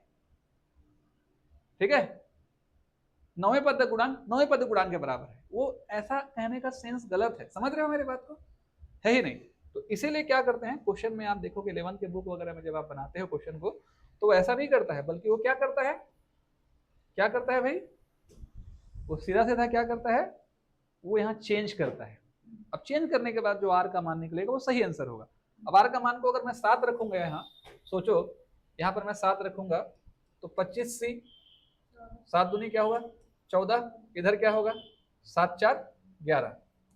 ठीक है, 9वें पद गुणांक 9वें पद गुणांक के बराबर है। वो ऐसा कहने का सेंस गलत है, समझ रहे हो मेरी बात को? है ही नहीं। तो इसीलिए क्या करते हैं क्वेश्चन में, आप देखोगे 11th के बुक वगैरह में जब आप बनाते हो क्वेश्चन को, तो वो ऐसा नहीं करता है, बल्कि वो क्या करता है, क्या करता है भाई, वो सीधा सीधा क्या करता है, वो यहाँ चेंज करता है। अब चेंज करने के बाद जो आर का मान निकलेगा वो सही आंसर होगा। अब आर का मान को अगर मैं 7 रखूंगा, यहाँ सोचो, यहाँ पर मैं 7 रखूंगा तो 25C 7 दूनी क्या होगा 14, इधर क्या होगा 7 4 11,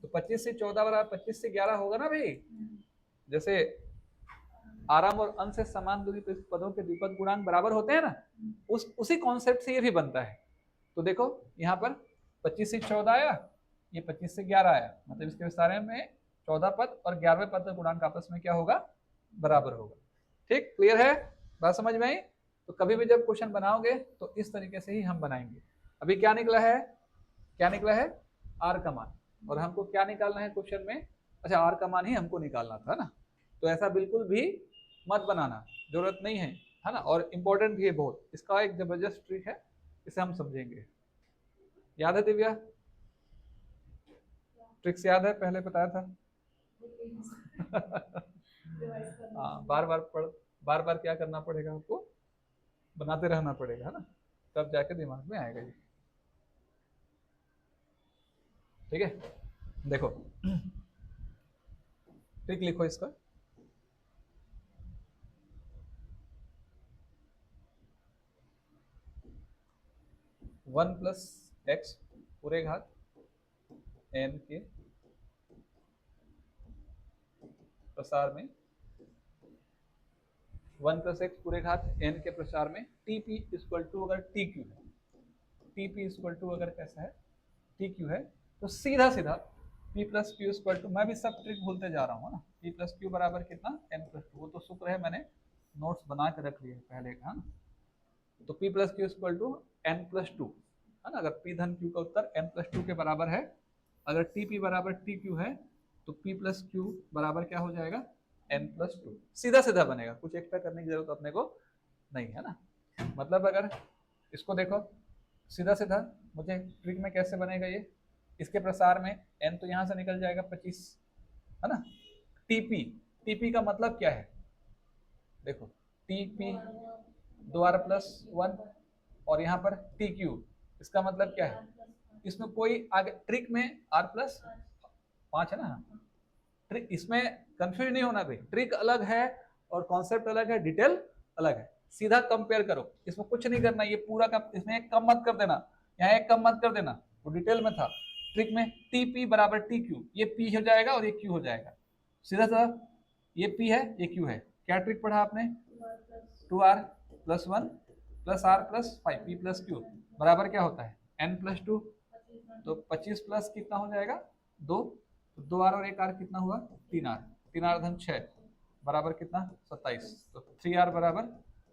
तो 25 से 14 बराबर 25 से 11 होगा ना भाई। जैसे आराम और अंश से समान दूरी पर पदों के द्विपद गुणांक बराबर होते हैं ना, उसी कॉन्सेप्ट से ये भी बनता है। तो देखो यहाँ पर 25 से 14 आया, ये 25 से 11 आया, मतलब इसके विस्तार में 14 पद और 11वें पद का गुणांक आपस में क्या होगा बराबर होगा। ठीक, क्लियर है बात, समझ में आई? तो कभी भी जब क्वेश्चन बनाओगे तो इस तरीके से ही हम बनाएंगे। अभी क्या निकला है, क्या निकला है आर का मान, और हमको क्या निकालना है क्वेश्चन में, अच्छा आर का मान ही हमको निकालना था ना। तो ऐसा बिल्कुल भी मत बनाना, जरूरत नहीं है ना। और इम्पोर्टेंट भी है बहुत, इसका एक जबरदस्त ट्रिक है, इसे हम समझेंगे। याद है दिव्या? ट्रिक्स याद है, पहले बताया था। हाँ, बार बार क्या करना पड़ेगा आपको, बनाते रहना पड़ेगा, है ना, तब जाके दिमाग में आएगा ये। ठीक है, देखो ट्रिक लिखो इसका। वन प्लस एक्स पूरे घात n के प्रसार में, 1 + x पूरे घात n के प्रसार में Tp = अगर TQ है, Tp = अगर कैसा है TQ है, तो सीधा सीधा P plus q equal to, मैं भी सब ट्रिक भूलते जा रहा हूँ ना, P प्लस क्यू बराबर कितना n प्लस टू, वो तो शुक्र है मैंने नोट्स बना के रख लिए पहले का, है ना। तो P plus q equal to n plus two, है ना। अगर P धन Q का उत्तर n प्लस टू के बराबर है, अगर TP बराबर TQ है, तो P प्लस क्यू बराबर क्या हो जाएगा n प्लस टू। सीधा सीधा बनेगा, कुछ एक्स्ट्रा करने की जरूरत अपने को नहीं है ना। मतलब अगर इसको देखो सीधा सीधा, मुझे ट्रिक में कैसे बनेगा ये, इसके प्रसार में n तो यहाँ से निकल जाएगा 25, है ना। TP का मतलब क्या है, देखो TP 2r प्लस 1, और यहाँ पर TQ, इसका मतलब क्या है, इसमें कोई आगे ट्रिक में r प्लस 5 है ना। ट्रिक इसमें कंफ्यूज नहीं होना भाई, ट्रिक अलग है और कॉन्सेप्ट अलग है, डिटेल अलग है। सीधा कंपेयर करो, इसमें कुछ नहीं करना, ये पूरा का इसमें एक कम मत कर देना, यहाँ एक कम मत कर देना, वो डिटेल में था। ट्रिक में TP बराबर TQ, ये P हो जाएगा और ये Q हो जाएगा, सीधा सा। ये P है ये Q है, क्या ट्रिक पढ़ा आपने, 2r plus 1 plus r plus 5, P plus Q बराबर क्या होता है n प्लस टू। तो 25 प्लस कितना हो जाएगा 2, तो 2r और 1r कितना हुआ 3r, 3r धन 6 बराबर कितना 27, तो 3r बराबर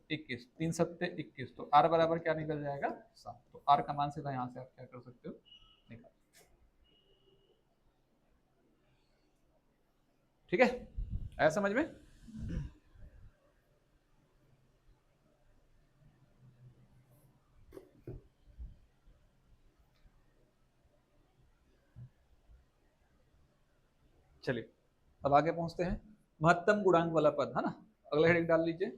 21, 3 सत्ते 21, तो r बराबर क्या निकल जाएगा 7। तो r का मान सीधा यहाँ से आप क्या कर सकते हो निकाल। ठीक है, आया समझ में। चलिए अब आगे पहुंचते हैं, महत्तम गुणांक वाला पद, है ना। अगला हेडिंग डाल लीजिए।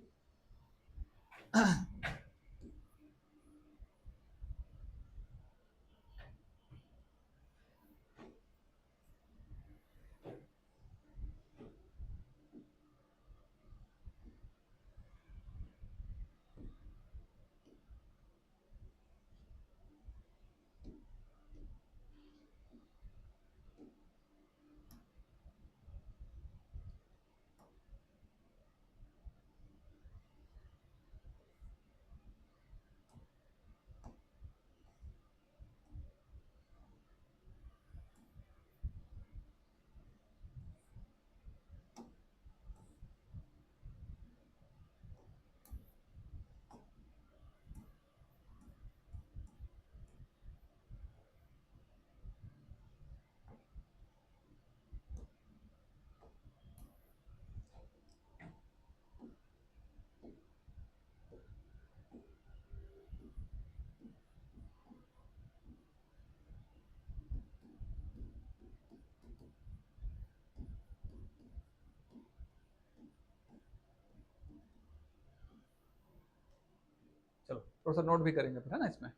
चलो थोड़ा सा नोट भी करेंगे फिर, है ना। इसमें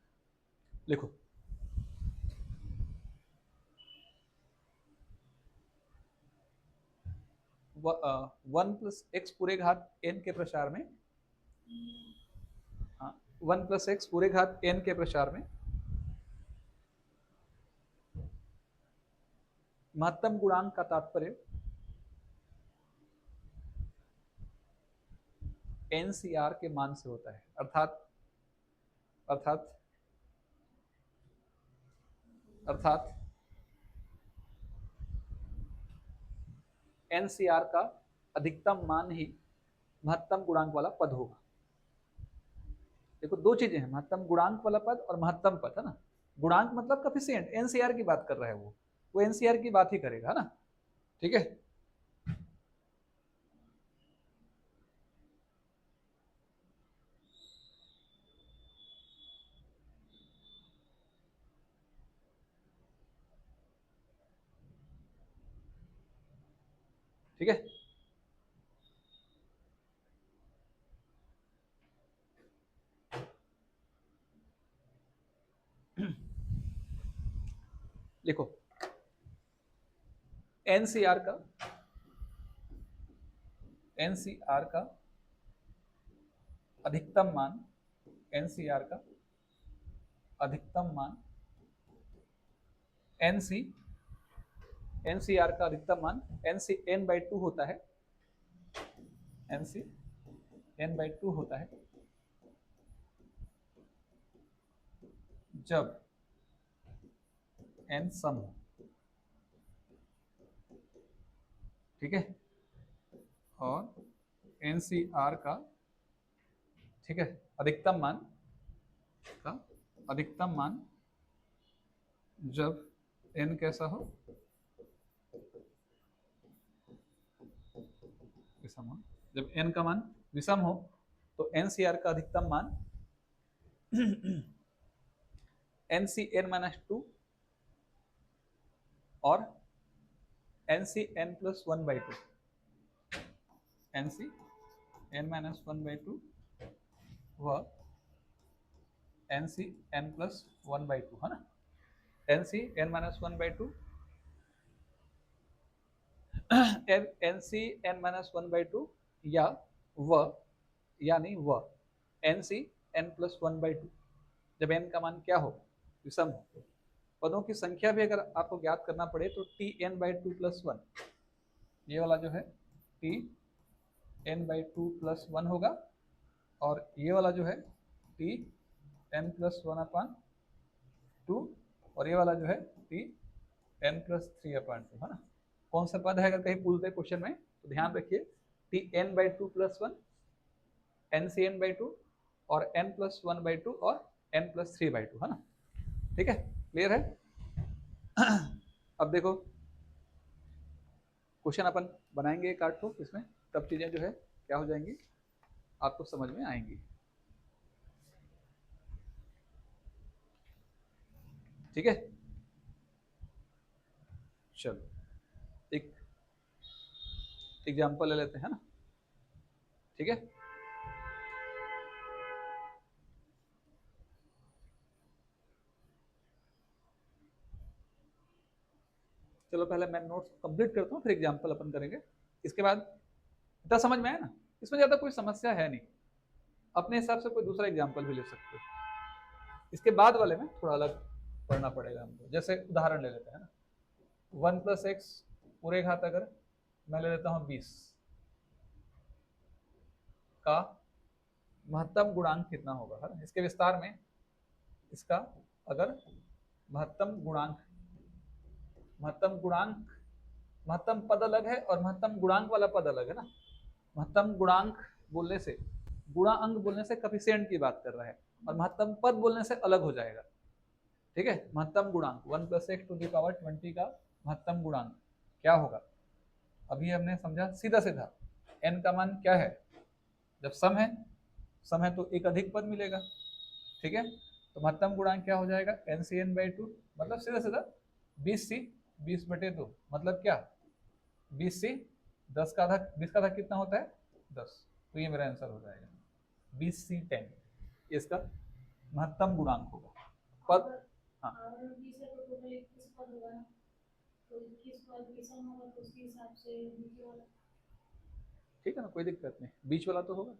लिखो 1 प्लस एक्स पूरे घात n के प्रसार में, हाँ 1 प्लस एक्स पूरे घात n के प्रसार में महत्तम गुणांक का तात्पर्य NCR के मान से होता है, अर्थात अर्थात अर्थात NCR का अधिकतम मान ही महत्तम गुणांक वाला पद होगा। देखो दो चीजें हैं, महत्तम गुणांक वाला पद और महत्तम पद, है ना। गुणांक मतलब कोएफिशिएंट, NCR की बात कर रहा है वो NCR की बात ही करेगा, है ना। ठीक है, ठीक है। लिखो NCR का अधिकतम मान, NCR का अधिकतम मान, NCR का अधिकतम मान NC n/2 होता है, NC n/2 होता है जब n सम हो, ठीक है, और NCR का, ठीक है, अधिकतम मान जब n कैसा हो, विषम हो। जब n का मान विषम हो तो NCR का अधिकतम मान NCn-2 और NCn+1/2, NCn-1/2 व NCn+1/2 है ना। NCn-1/2 NCn-1/2 या यानी NCn+1/2 जब n का मान क्या हो, विषम हो। पदों की संख्या भी अगर आपको ज्ञात करना पड़े तो Tn/2+1, ये वाला जो है Tn/2+1 होगा, और ये वाला जो है Tn+1/2, और ये वाला जो है Tn+3/2 है ना। कौन सा पद है अगर कहीं पूछते क्वेश्चन में तो ध्यान रखिए, Tn/2+1, NCn/2 और n+1/2 और n+3/2 है ना। ठीक है, क्लियर है। अब देखो क्वेश्चन अपन बनाएंगे एक आठ को इसमें, तब चीजें जो है क्या हो जाएंगी, आपको समझ में आएंगी। ठीक है, चलो एक एग्जाम्पल ले लेते हैं ना। ठीक है, चलो पहले मैं नोट्स कंप्लीट करता हूँ, फिर एग्जाम्पल अपन करेंगे। इसके बाद इतना समझ में आया ना, इसमें ज्यादा कोई समस्या है नहीं, अपने हिसाब से कोई दूसरा एग्जाम्पल भी ले सकते हो। इसके बाद वाले में थोड़ा अलग पढ़ना पड़ेगा हमको। जैसे उदाहरण ले लेते हैं ना, 1+x पूरे घात अगर मैं ले लेता हूँ 20 का महत्तम गुणांक कितना होगा, है ना। इसके विस्तार में इसका अगर महत्तम पद अलग है और महत्तम गुणांक वाला पद अलग है ना। महत्तम गुणांक बोलने से, गुणा अंक बोलने से कफिशिएंट की बात कर रहा है, और महत्तम पद बोलने से अलग हो जाएगा। ठीक है, महत्तम गुणांक 1+x⁻20 का महत्तम गुणांक क्या होगा। अभी हमने समझा सीधा सीधा, n का मान क्या है, जब सम है तो एक अधिक पद मिलेगा। ठीक है, तो महत्तम गुणांक क्या हो जाएगा, NCn/2, मतलब सीधा सीधा 20c 20/2, मतलब क्या 20c 10 का आधा, 20 का आधा कितना होता है 10, तो ये मेरा आंसर हो जाएगा 20c10, इसका महत्तम गुणांक होगा। पद हाँ ठीक है ना, कोई दिक्कत नहीं, बीच वाला तो होगा।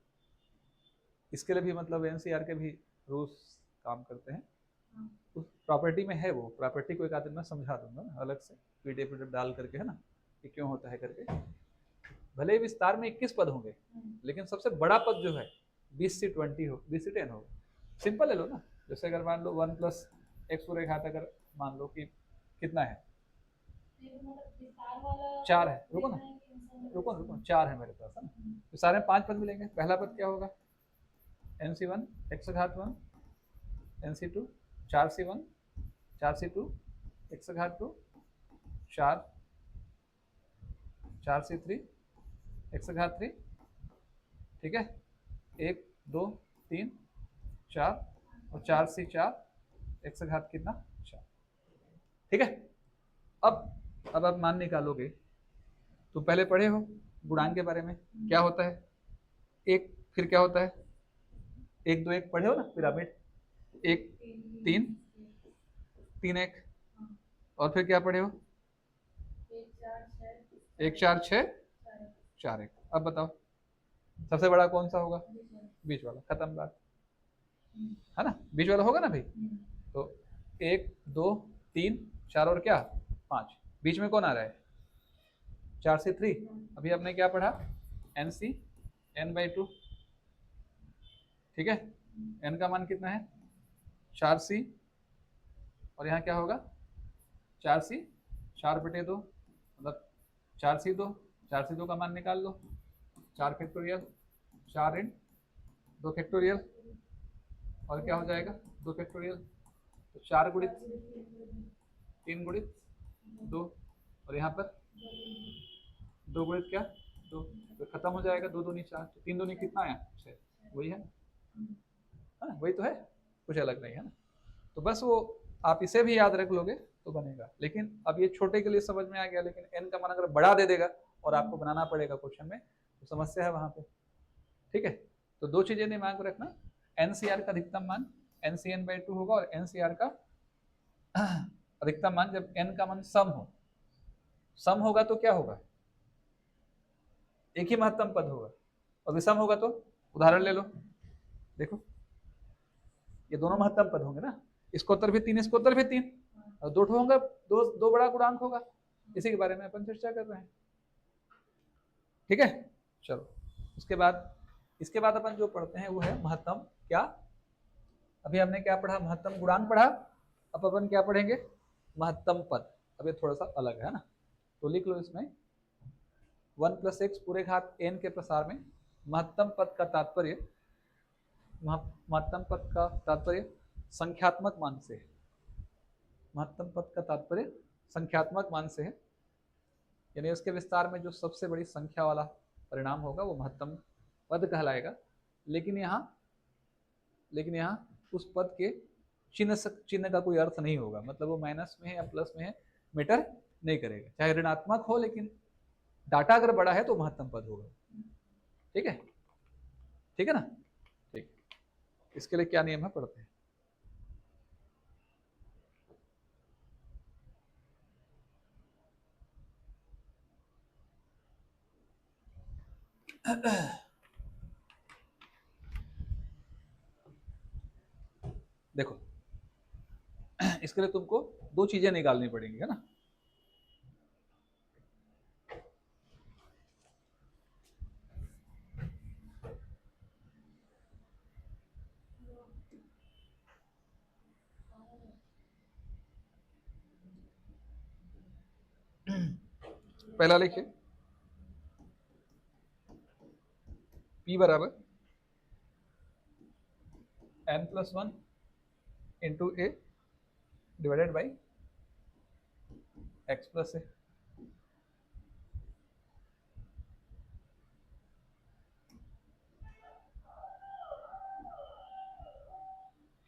इसके लिए भी मतलब एनसीआर के भी रूल्स काम करते हैं, उस प्रॉपर्टी में है, वो प्रॉपर्टी को एक आध दिन में समझा दूंगा ना अलग से पीडीएफ डाल करके, है ना, कि क्यों होता है करके। भले विस्तार में 21 पद होंगे, लेकिन सबसे बड़ा पद जो है 20c20 हो, 20c10 हो। सिंपल ले लो ना, जैसे अगर मान लो 1+x पूरे घात अगर मान लो कि कितना है 4 है, रुको 4 है मेरे पास, है ना। तो सारे 5 पद मिलेंगे। पहला पद क्या होगा, NC1 x⁻1, NC2 4c1 4c2 x⁻2 4c3 x⁻3। ठीक है, 1 2 3 4 और 4c4 x⁻4। ठीक है, अब आप मान निकालोगे तो पहले पढ़े हो गुणांक के बारे में, क्या होता है एक, फिर क्या होता है 1 2 1 पढ़े हो ना, पिरामिड 1 3 3 1, और फिर क्या पढ़े हो 1 4 6 4 1। अब बताओ सबसे बड़ा कौन सा होगा, बीच वाला, खत्म बात, है ना, बीच वाला होगा ना भाई। तो 1 2 3 4 और क्या 5, बीच में कौन आ रहा है 4c3। अभी आपने क्या पढ़ा, NCn/2। ठीक है, n का मान कितना है 4c, और यहाँ क्या होगा 4c 4/2, मतलब 4c2 4 से 2 का मान निकाल लो, 4 फैक्टोरियल, 4 इन 2 फैक्टोरियल, और क्या हो जाएगा 2 फैक्टोरियल, तो 4 गुणित 3 गुणित 2, और यहाँ पर 2 गुणित क्या 2, तो खत्म हो जाएगा, 2 दूनी 4, तो 3 दूनी कितना आया 6, वही है ना, वही तो है, कुछ अलग नहीं है ना। तो बस वो आप इसे भी याद रख लोगे तो बनेगा। लेकिन अब ये छोटे के लिए समझ में आ गया, लेकिन n का मान अगर बड़ा दे देगा और आपको बनाना पड़ेगा क्वेश्चन में, तो समस्या है वहां पे। ठीक है, तो 2 चीजें दिमाग में रखना, एनसीआर का अधिकतम मान NCN/2 होगा, और एनसीआर का अधिकतम मान जब n का मान सम होगा तो क्या होगा, एक ही महत्तम पद होगा, और विषम होगा तो उदाहरण ले लो, देखो ये दोनों महत्तम पद होंगे ना, इसको उत्तर भी 3, इसको उत्तर भी 3, और 2 होंगे, दो बड़ा गुणांक होगा, इसी के बारे में अपन चर्चा कर रहे हैं। ठीक है, चलो इसके बाद अपन जो पढ़ते हैं वो है महत्तम क्या, अभी हमने क्या पढ़ा, महत्तम गुणांक पढ़ा, अब अपन क्या पढ़ेंगे, महत्तम पद। अब ये थोड़ा सा अलग है ना, तो लिख लो इसमें 1 + x पूरे घात n के प्रसार में महत्तम पद का तात्पर्य संख्यात्मक मान से है। महत्तम पद का तात्पर्य संख्यात्मक मान से है, यानी उसके विस्तार में जो सबसे बड़ी संख्या वाला परिणाम होगा वो महत्तम पद कहलाएगा। लेकिन यहाँ उस पद के चिन्ह का कोई अर्थ नहीं होगा, मतलब वो माइनस में है या प्लस में है मैटर नहीं करेगा, चाहे ऋणात्मक हो, लेकिन डाटा अगर बड़ा है तो महत्तम पद होगा। ठीक है, ठीक है ना, ठीक। इसके लिए क्या नियम है पढ़ते हैं। देखो इसके लिए तुमको 2 चीजें निकालनी पड़ेंगी, है ना। पहला लिखिए P बराबर n+1 into a divided by x + a।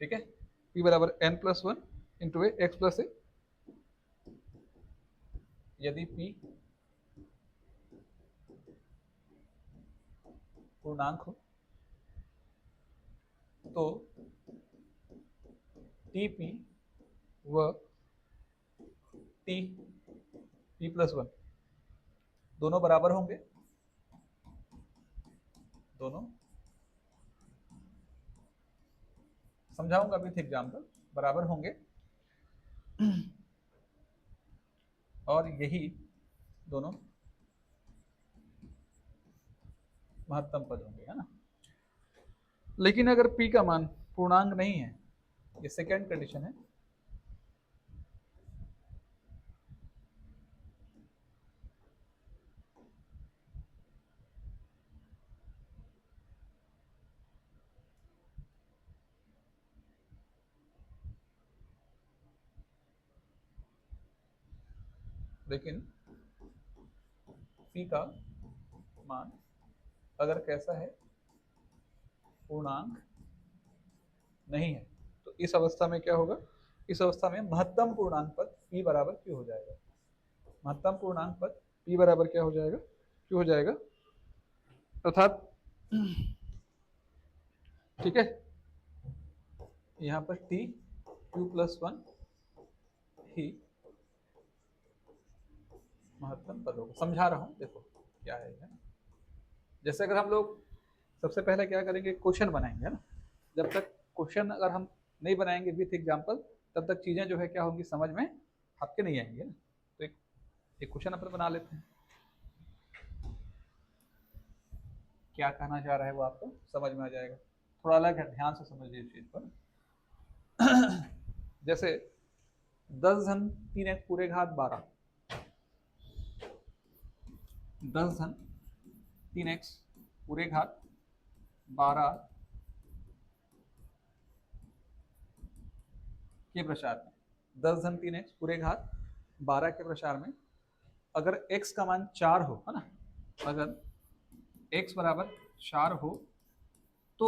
ठीक है, P बराबर n+1 into a x + a। यदि P पूर्णांक हो तो TP व P+1 दोनों बराबर होंगे, दोनों समझाऊंगा विथ एग्जाम्पल, बराबर होंगे, और यही दोनों महत्तम पद होंगे, है ना। लेकिन अगर P का मान पूर्णांक नहीं है, ये सेकेंड कंडीशन है, लेकिन P का मान अगर कैसा है, पूर्णांक नहीं है, तो इस अवस्था में क्या होगा, इस अवस्था में महत्तम पूर्णांक पद P बराबर Q हो जाएगा। महत्तम पूर्णांक पद P बराबर क्या हो जाएगा, Q हो जाएगा, अर्थात ठीक है, यहाँ पर Q+1 ही महत्तम पद होगा। समझा रहा हूँ, देखो क्या है ना। जैसे अगर हम लोग सबसे पहले क्या करेंगे, क्वेश्चन बनाएंगे, है ना। जब तक क्वेश्चन अगर हम नहीं बनाएंगे विथ एग्जाम्पल, तब तक चीजें जो है क्या होंगी, समझ में आपके नहीं आएंगे ना। तो एक क्वेश्चन अपन बना लेते हैं, क्या कहना चाह रहा है वो आपको समझ में आ जाएगा। थोड़ा अलग है, ध्यान से समझिए इस चीज पर। जैसे 10 घन 3x पूरे घात 12, 10 धन 3x पूरे घात 12 के प्रसार में, 10 धन 3x पूरे घात 12 के प्रसार में अगर x का मान 4 हो, है ना, अगर x बराबर 4 हो तो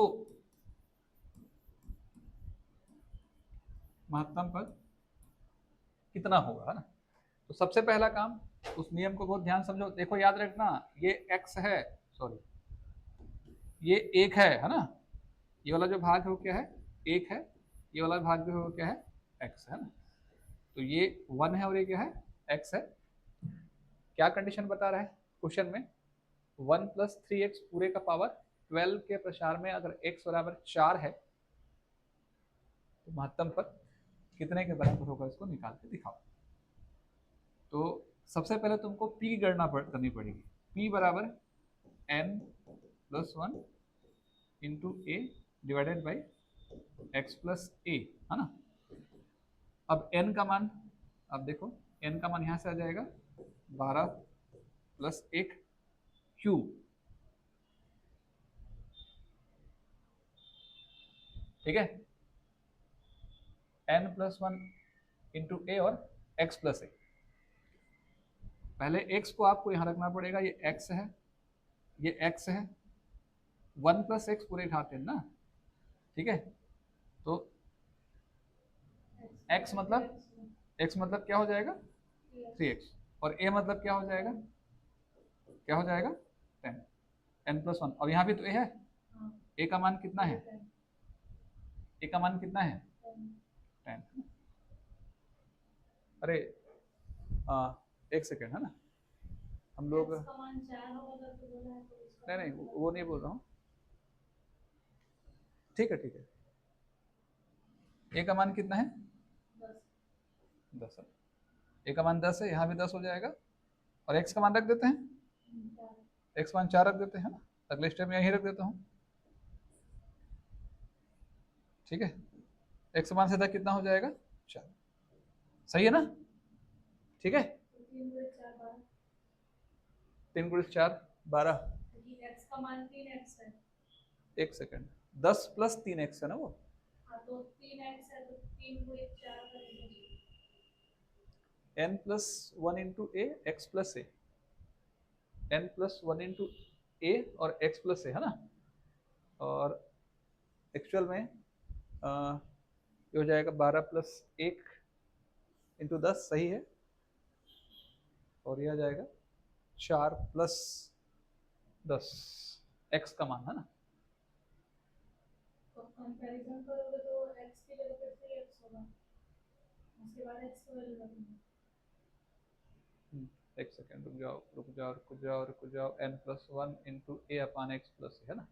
महत्तम पद कितना होगा, है ना। तो सबसे पहला काम, उस नियम को बहुत ध्यान समझो। देखो याद रखना, ये x है, सॉरी ये 1 है ना, ये वाला जो भाग है वो क्या है, 1 है, ये वाला भाग जो है वो क्या है, x है ना। तो ये 1 है और ये क्या है, x है। क्या कंडीशन बता रहा है क्वेश्चन में, 1 + 3x पूरे का पावर 12 के प्रसार में अगर x बराबर 4 है तो महत्तम पद कितने के बराबर होगा, इसको निकाल के दिखाओ। तो सबसे पहले तुमको p की गणना करनी पड़ेगी। p बराबर n+1 into a divided by x plus a, है ना। अब n का मान, अब देखो n का मान यहां से आ जाएगा 12 + 1 क्यूब, ठीक है, n+1 इंटू a और x प्लस a। पहले x को आपको यहां रखना पड़ेगा, ये x है, ये x है, 1 + x पूरे घात n ना, ठीक है। तो x मतलब क्या हो जाएगा, 3x, और a मतलब क्या हो जाएगा, 10, n+1, और यहाँ भी तो a है, a का मान कितना है, a का मान कितना है, 10। अरे एक सेकेंड, है ना, हम लोग नहीं वो नहीं बोल रहा हूँ, ठीक है ठीक है, a का मान कितना है, 10 है, a का मान 10 है, यहाँ भी 10 हो जाएगा, और x का मान रख देते हैं, x मान 4 रख देते हैं ना, अगले स्टेप में यही रख देता हूँ, ठीक है। x मान सीधा कितना हो जाएगा, 4, सही है ना, ठीक है। 3 × 4 12, x का मान 3x है, एक सेकेंड, 10 + 3x है ना वो, हाँ तो 3x है तो 3 को 4 करेंगे, n+1 into a x plus a, n+1 into a और x प्लस a, है ना। और एक्चुअल में ये हो जाएगा 12 + 1 इंटू 10, सही है, और यह आ जाएगा 4 + 10 x का मान, है ना। तो कंपैरिजन करोगे तो x की जगह पे 3x होगा, उसके बाद x को वैल्यू रखेंगे। एक सेकेंड रुक जाओ, n+1 into a upon x plus, है ना।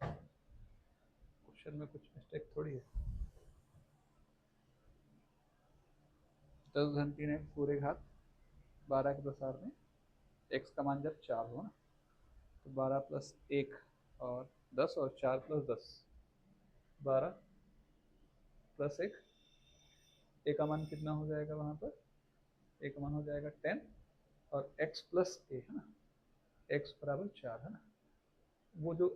क्वेश्चन में कुछ मिस्टेक थोड़ी है। 10 धन 3x पूरे घात 12 के प्रसार में x का मान जब 4 हो ना, तो 12 + 1 और 10 और 4 + 10, 12 + 1, a का मान कितना हो जाएगा वहाँ पर, a का मान हो जाएगा 10, और x प्लस a, है ना, x बराबर 4, है ना। वो जो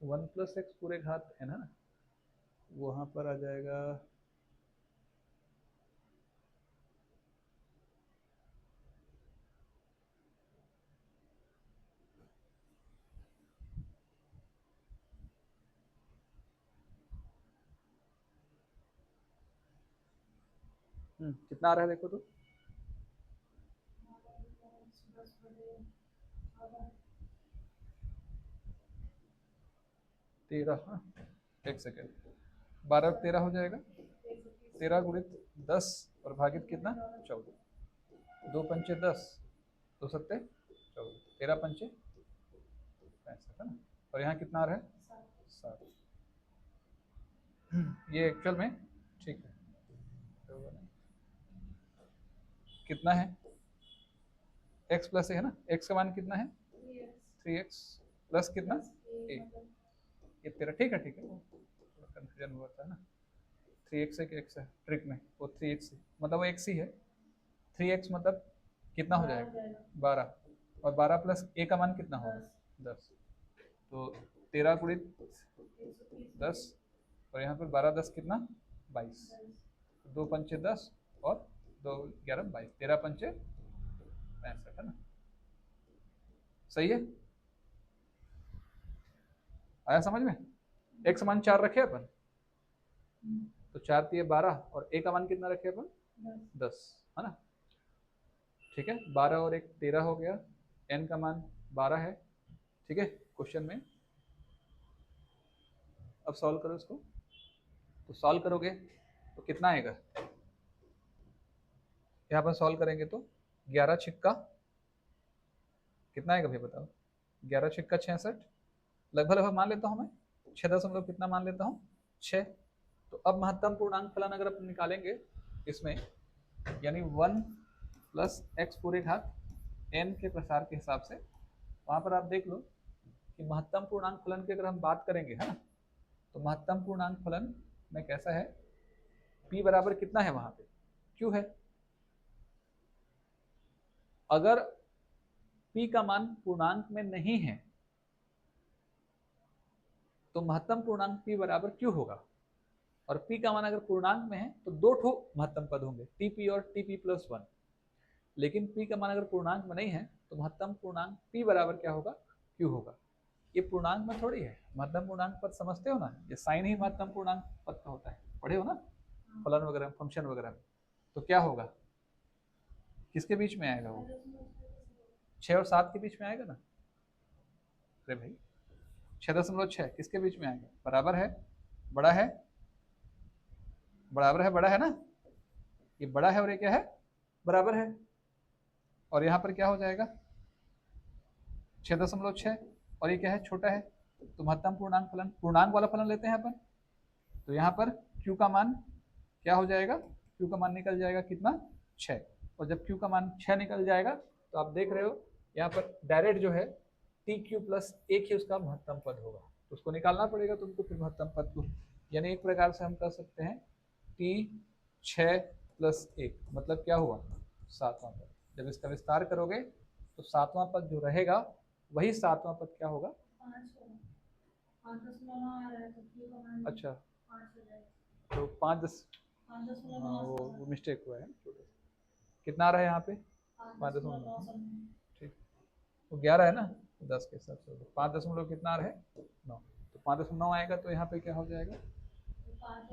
1 + x पूरे घात n है ना, वहाँ पर आ जाएगा कितना आ रहा है देखो तो, 13, हाँ, एक सेकेंड, 12 × 13 हो जाएगा, 13 × 10 और भागित कितना, 14, 2 × 5 = 10, 2 × 7 = 14, 13 × 5 = 65, है ना। और यहाँ कितना आ रहा है, 7। ये एक्चुअल में ठीक है, कितना है, x प्लस a, है ना, x का मान कितना है, 3x प्लस कितना, a, ये 13, ठीक है, कंफ्यूजन हुआ था ना, 3x है कि x है, ट्रिक में वो 3x है, मतलब वो x ही है, 3x मतलब कितना हो जाएगा 12, और 12 प्लस a का मान कितना होगा 10, तो 13 गुणित 10, और यहाँ पर 12 10 कितना 22, 2 पंचे 10 और 2 11 22, 13 पंचे 65 है ना। सही है, आया समझ में। x मान 4 रखे अपन, तो 4 दिए 12, और a का मान कितना रखे अपन 10 है ना। ठीक है, 12 और 1 13 हो गया, n का मान 12 है। ठीक है, क्वेश्चन में अब सॉल्व करो इसको, तो सॉल्व करोगे तो कितना आएगा, यहाँ पर सॉल्व करेंगे तो 11 छिक्का कितना आएगा भैया बताओ, 11 छिक्का 66, लगभग मान लेता हूँ मैं 6 कितना मान लेता हूँ 6। तो अब महत्तम पूर्णांक फलन अगर अपन निकालेंगे इसमें, यानी 1 प्लस एक्स पूरे घात n के प्रसार के हिसाब से, वहाँ पर आप देख लो कि महत्तम पूर्णांक फलन की अगर हम बात करेंगे है ना, तो महत्तम पूर्णांक फलन में कैसा है, p बराबर कितना है वहाँ पे q है। अगर p का मान पूर्णांक में नहीं है तो महत्तम पूर्णांक p बराबर q होगा, और p का मान अगर पूर्णांक में है तो 2 ठो महत्तम पद होंगे, tp और tp+1। लेकिन p का मान अगर पूर्णांक में नहीं है तो महत्तम पूर्णांक p बराबर क्या होगा q होगा। ये पूर्णांक में थोड़ी है, महत्तम पूर्णांक पद समझते हो ना, ये साइन ही महत्तम पूर्णांक पद का होता है, पढ़े हो ना फलन वगैरह फंक्शन वगैरह में। तो क्या होगा, किसके बीच में आएगा वो, 6 और 7 के बीच में आएगा ना। अरे भाई 6.6 किसके बीच में आएगा, बराबर है बड़ा है, बराबर है बड़ा है ना, ये बड़ा है और ये क्या है बराबर है, और यहाँ पर क्या हो जाएगा 6.6, और ये क्या है छोटा है। तो महत्तम पूर्णांक फलन, पूर्णांक वाला फलन लेते हैं अपन, तो यहाँ पर q का मान क्या हो जाएगा, q का मान निकल जाएगा कितना 6, और जब q का मान 6 निकल जाएगा तो आप देख रहे हो यहाँ पर डायरेक्ट जो है tq+1 ही उसका महत्तम पद होगा, तो उसको निकालना पड़ेगा तुमको फिर महत्तम पद को। यानी एक प्रकार से हम कह सकते हैं t6+1 मतलब क्या हुआ 7वां पद। जब इसका विस्तार करोगे तो 7वां पद जो रहेगा वही 7वां पद क्या होगा, अच्छा तो 5 वो मिस्टेक हुआ है, कितना आ रहा है यहाँ पे 5.9, ठीक, वो 11 है ना 10 के हिसाब से 5 कितना आ रहा है 9, तो 5.9 आएगा, तो यहाँ पे क्या हो जाएगा,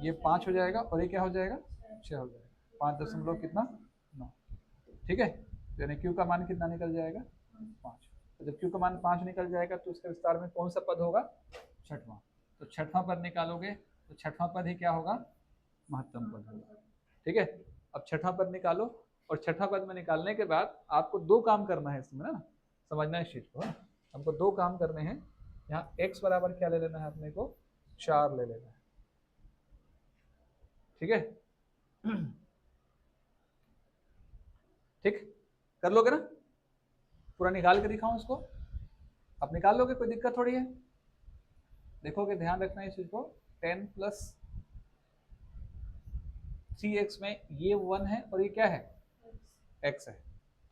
ये 5 हो जाएगा और ये क्या हो जाएगा 6 हो जाएगा, 5 कितना 9। ठीक है, यानी q का मान कितना निकल जाएगा 5। तो जब q का मान 5 निकल जाएगा तो इसके विस्तार में कौन सा पद होगा, छठवां। तो छठवां पद निकालोगे तो छठवां पद ही क्या होगा महत्तम पद होगा। ठीक है, अब छठवां पद निकालो, और छठवां पद में निकालने के बाद आपको 2 काम करना है इसमें ना, समझना है इस चीज को, हमको 2 काम करने हैं। यहाँ x बराबर क्या ले लेना है अपने को 4 ले लेना है। ठीक है, ठीक कर लोगे ना, पूरा निकाल के दिखाऊं उसको, आप निकाल लोगे, कोई दिक्कत थोड़ी है। देखोगे, ध्यान रखना है इस चीज को, 10 + 3x में ये 1 है और ये क्या है x है,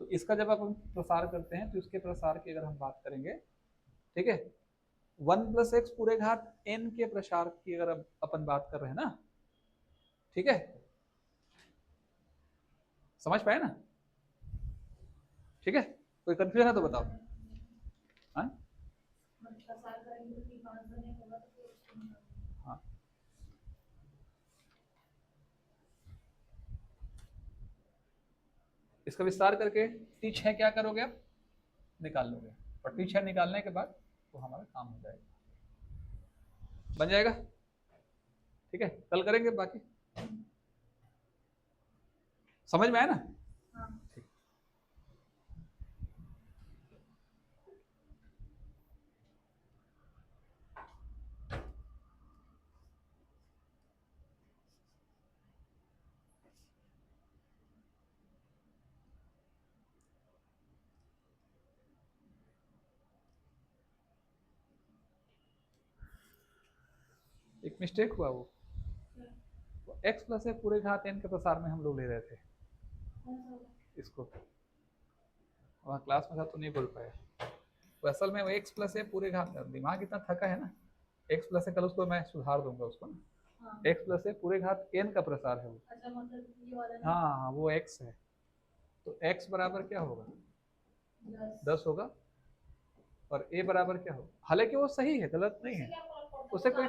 तो इसका जब अपन प्रसार करते हैं तो इसके प्रसार की अगर हम बात करेंगे, ठीक है, 1 + x पूरे घात n के प्रसार की अगर अपन बात कर रहे हैं ना, ठीक है, समझ पाए ना, ठीक है, कोई कंफ्यूजन है तो बताओ। हाँ हाँ, इसका विस्तार करके t6 क्या करोगे आप निकाल लोगे, और t6 निकालने के बाद तो हमारा काम हो जाएगा, बन जाएगा। ठीक है, कल करेंगे बाकी, समझ में आया ना। ठीक, एक मिस्टेक हुआ, वो x + a पूरे घात n के प्रसार में हम लोग ले रहे थे इसको, वहाँ क्लास में था तो नहीं बोल पाया। तो असल में वो एक्स प्लस ए पूरे घात, दिमाग इतना थका है ना, एक्स प्लस ए, कल उसको मैं सुधार दूंगा उसको ना, हाँ एक्स प्लस ए पूरे घात एन का प्रसार है वो। अच्छा मतलब ये वाला ना हाँ हाँ वो एक्स है, तो एक्स बराबर क्या होगा, 10 होगा, और ए बराबर क्या होगा, हालांकि वो सही है, गलत नहीं है, उससे कोई,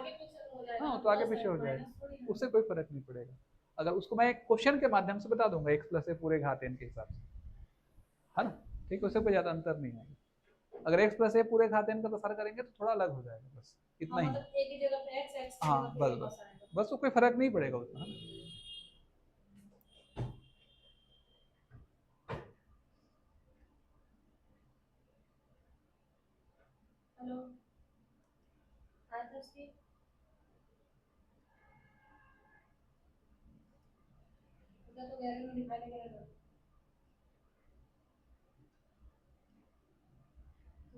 हाँ तो आगे पीछे हो जाएगा, उससे कोई फर्क नहीं पड़ेगा। अगर उसको मैं एक क्वेश्चन के माध्यम से बता दूंगा एक्स प्लस ए पूरे घात एन के हिसाब से, है ना, ठीक है, उससे कोई ज्यादा अंतर नहीं है। अगर एक्स प्लस ए पूरे घात एन का प्रसार करेंगे तो थोड़ा अलग हो जाएगा, बस इतना ही है। मतलब एक ही जगह पे x x की हाँ जगह पे बस ये बस बस आएगा। बस, वो कोई फर्क नहीं पड़ेगा उतना, है ना। हेलो आदर्श की इधर तो गैलरी में दिखाई नहीं दे रहा।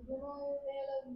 दोनों में अलग